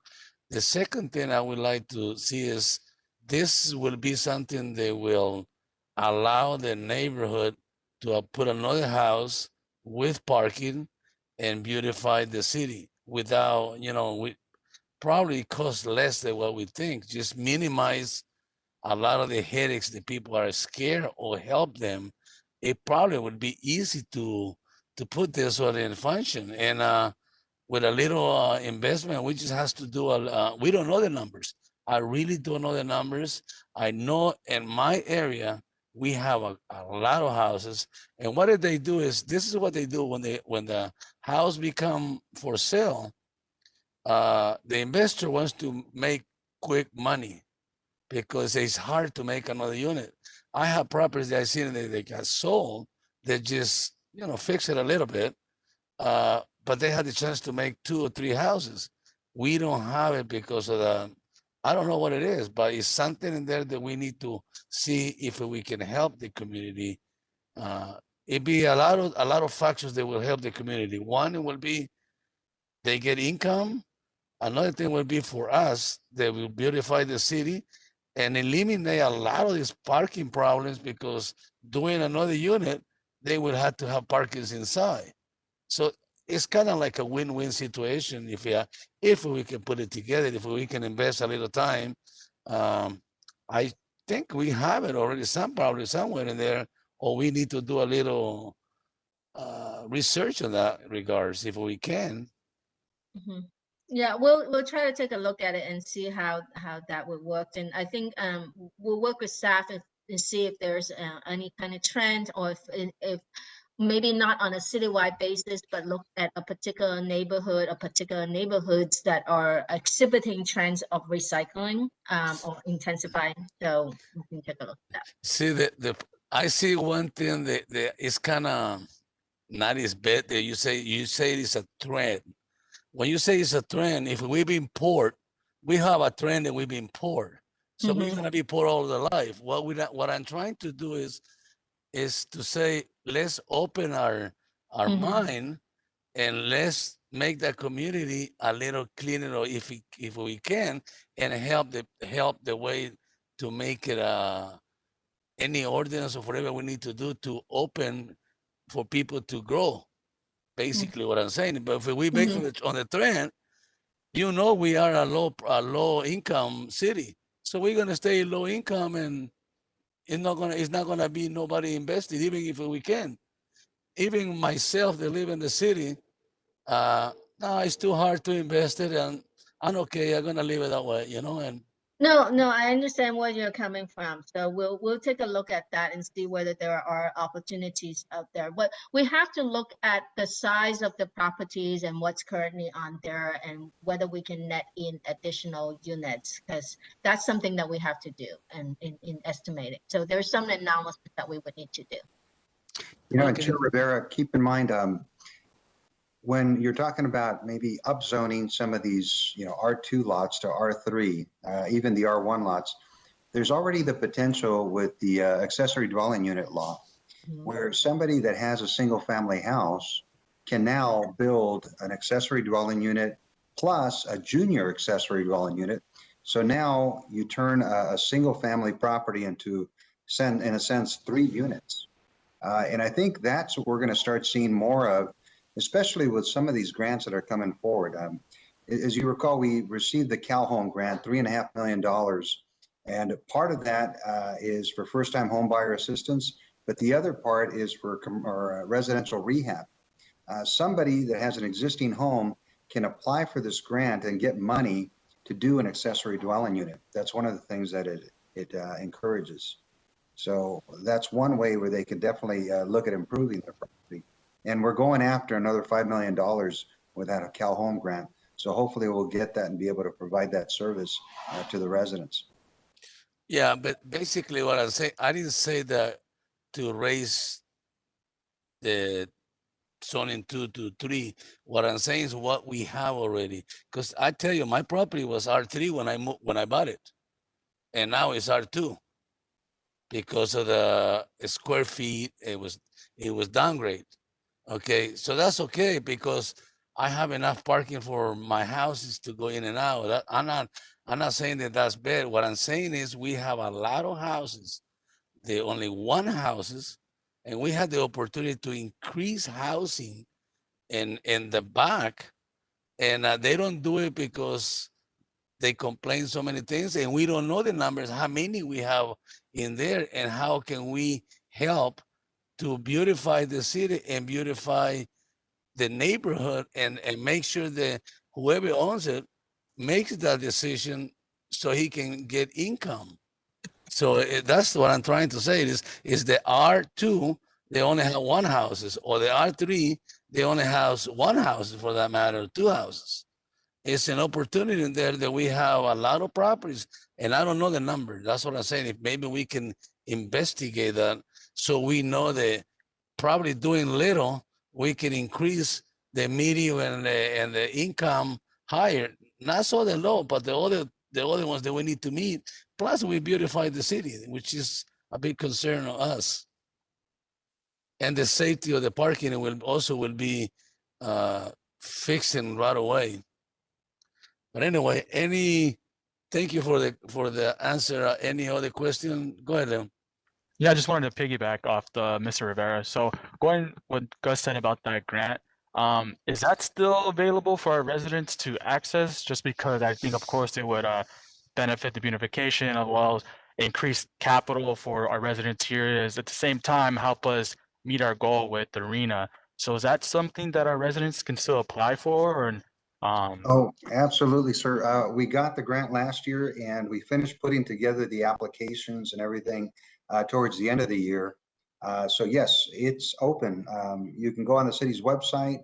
The second thing I would like to see is this will be something that will allow the neighborhood to put another house with parking and beautify the city without, we probably cost less than what we think. Just minimize a lot of the headaches that people are scared or help them. It probably would be easy to put this one in function. And with a little investment, we just has to do we don't know the numbers. I really don't know the numbers. I know in my area, we have a lot of houses. And what did they do is, this is what they do when the house become for sale. The investor wants to make quick money because it's hard to make another unit. I have properties that I seen that they got sold. They just, fix it a little bit. But they had the chance to make 2 or 3 houses. We don't have it because of I don't know what it is, but it's something in there that we need to see if we can help the community. It'd be a lot of factors that will help the community. One will be they get income. Another thing will be for us, they will beautify the city and eliminate a lot of these parking problems, because doing another unit, they will have to have parkings inside. So it's kind of like a win-win situation if we can put it together, if we can invest a little time. I think we have it already, probably somewhere in there, or we need to do a little research in that regards if we can. Mm-hmm. Yeah, we'll try to take a look at it and see how that would work. And I think we'll work with staff and see if there's any kind of trend, or if maybe not on a citywide basis, but look at a particular neighborhood or particular neighborhoods that are exhibiting trends of recycling or intensifying. So we can take a look at that. See, I see one thing that is kind of not as bad that you say it's a trend. When you say it's a trend, if we've been poor, we have a trend and we've been poor. So we're gonna be poor all the life. What I'm trying to do is to say, let's open our mind and let's make the community a little cleaner, or if we can, and help the way to make it any ordinance or whatever we need to do to open for people to grow. Basically what I'm saying. But if we make it on the trend, we are a low income city. So we're gonna stay low income, and it's not gonna be nobody invested, even if we can. Even myself that live in the city, no, it's too hard to invest it, and I'm okay. I'm gonna leave it that way, and No, no, I understand where you're coming from. So we'll take a look at that and see whether there are opportunities out there. But we have to look at the size of the properties and what's currently on there and whether we can net in additional units, because that's something that we have to do and in estimating. So there's some analysis that we would need to do. And Okay. Chair Rivera, keep in mind, when you're talking about maybe upzoning some of these, R2 lots to R3, even the R1 lots, there's already the potential with the accessory dwelling unit law, where somebody that has a single family house can now build an accessory dwelling unit plus a junior accessory dwelling unit. So now you turn a single family property into, in a sense, 3 units. And I think that's what we're going to start seeing more of, especially with some of these grants that are coming forward. As you recall, we received the CalHome grant, $3.5 million. And part of that is for first-time homebuyer assistance, but the other part is for residential rehab. Somebody that has an existing home can apply for this grant and get money to do an accessory dwelling unit. That's one of the things that it encourages. So that's one way where they can definitely look at improving their property. And we're going after another $5 million with that CalHome grant. So hopefully we'll get that and be able to provide that service to the residents. Yeah, but basically what I say, I didn't say that to raise the zoning 2 to 3. What I'm saying is what we have already. Because I tell you, my property was R3 when I bought it, and now it's R2 because of the square feet. It was downgrade. Okay, so that's okay because I have enough parking for my houses to go in and out. I'm not saying that that's bad. What I'm saying is we have a lot of houses, the only one houses, and we had the opportunity to increase housing in the back, and they don't do it because they complain so many things, and we don't know the numbers, how many we have in there, and how can we help to beautify the city and beautify the neighborhood and make sure that whoever owns it makes that decision so he can get income. So that's what I'm trying to say is the R2, they only have 1 houses, or the R3, they only have 1 house for that matter, 2 houses. It's an opportunity in there that we have a lot of properties, and I don't know the number. That's what I'm saying. If maybe we can investigate that so we know that probably doing little, we can increase the median and the income higher. Not so the low, but the other ones that we need to meet. Plus, we beautify the city, which is a big concern of us. And the safety of the parking will be fixing right away. But anyway, thank you for the answer. Any other question? Go ahead, Leon. Yeah, I just wanted to piggyback off the Mr. Rivera. So going what Gus said about that grant, is that still available for our residents to access? Just because I think, of course, it would benefit the beautification as well as increase capital for our residents here, is at the same time help us meet our goal with the arena. So is that something that our residents can still apply for? Or, Oh, absolutely, sir. We got the grant last year and we finished putting together the applications and everything towards the end of the year. So yes, it's open. You can go on the city's website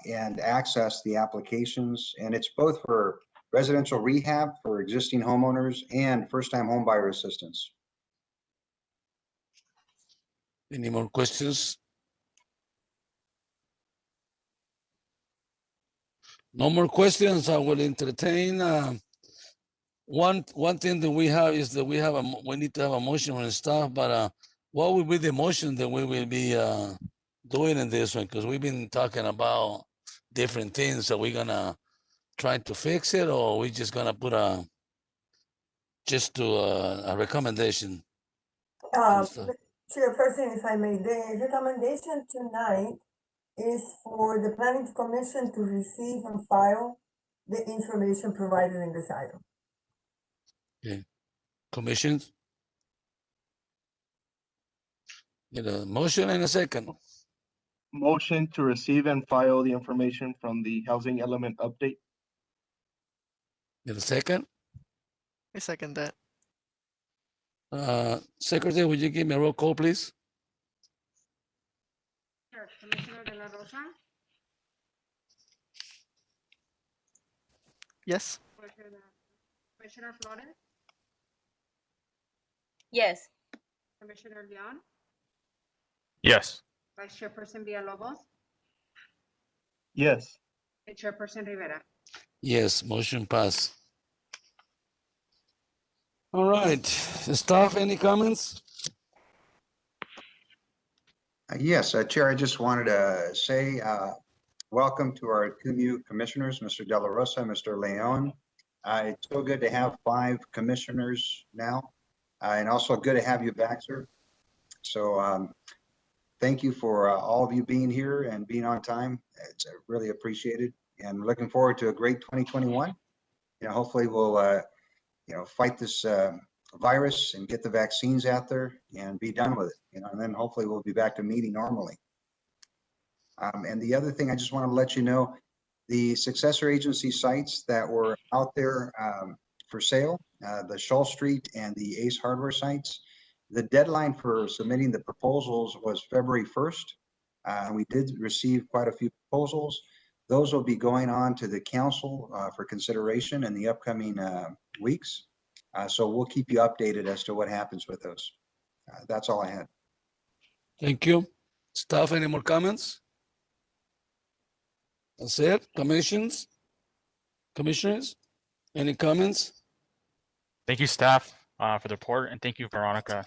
and access the applications, and it's both for residential rehab for existing homeowners and first-time homebuyer assistance. Any more questions? No more questions. I will entertain. One thing that we have is that we need to have a motion and stuff. But what will be the motion that we will be doing in this one? Because we've been talking about different things. So we're gonna try to fix it, or we just gonna put a recommendation? Chairperson, if I may, the recommendation tonight is for the Planning Commission to receive and file the information provided in this item. Okay. Commissions? Get a motion and a second. Motion to receive and file the information from the housing element update. Need a second? I second that. Secretary, would you give me a roll call, please? Sure. Commissioner De La Rosa, Yes. Commissioner Flores, Yes. Commissioner Leon, Yes. Vice Chairperson Villalobos, Yes. and Chairperson Rivera. Yes, motion pass. All right, staff, any comments? Yes, Chair, I just wanted to say welcome to our two new commissioners, Mr. De La Rosa, Mr. Leon. It's so good to have 5 commissioners now, and also good to have you back, sir. So thank you for all of you being here and being on time. It's really appreciated, and looking forward to a great 2021. Hopefully we'll fight this virus and get the vaccines out there and be done with it. And then hopefully we'll be back to meeting normally. And the other thing I just want to let you know, the successor agency sites that were out there for sale, the Shull Street and the Ace Hardware sites, the deadline for submitting the proposals was February 1st. We did receive quite a few proposals. Those will be going on to the council for consideration in the upcoming weeks. So we'll keep you updated as to what happens with those. That's all I had. Thank you. Staff, any more comments? That's it. Commissioners, any comments? Thank you, staff, for the report, and thank you, Veronica,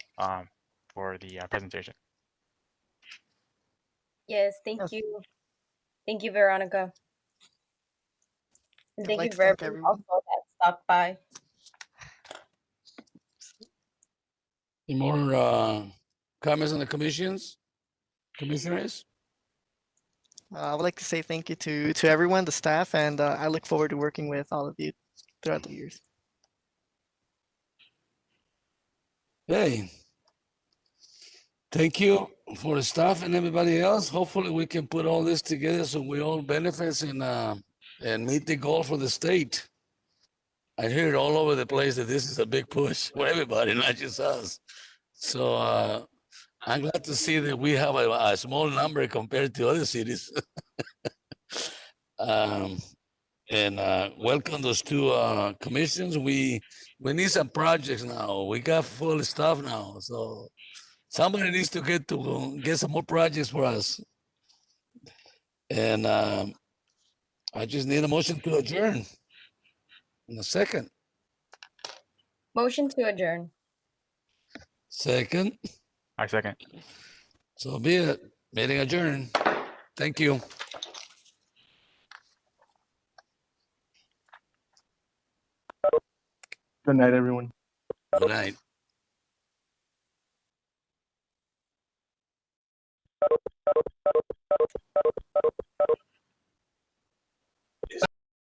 for the presentation. Yes, thank Yes. you. Thank you, Veronica. And I'd thank like you to for thank everyone everyone. also that stopped by. Any more comments on the commissioners? I would like to say thank you to everyone, the staff, and I look forward to working with all of you throughout the years. Hey, thank you for the staff and everybody else. Hopefully we can put all this together so we all benefits and meet the goal for the state. I hear it all over the place that this is a big push for everybody, not just us. So I'm glad to see that we have a small number compared to other cities. And welcome those 2 commissions. We need some projects now. We got full stuff now, so somebody needs to get some more projects for us. And I just need a motion to adjourn in a second. Motion to adjourn. Second, I second. so be it. Meeting adjourned. Thank you. Good night, everyone. Good night.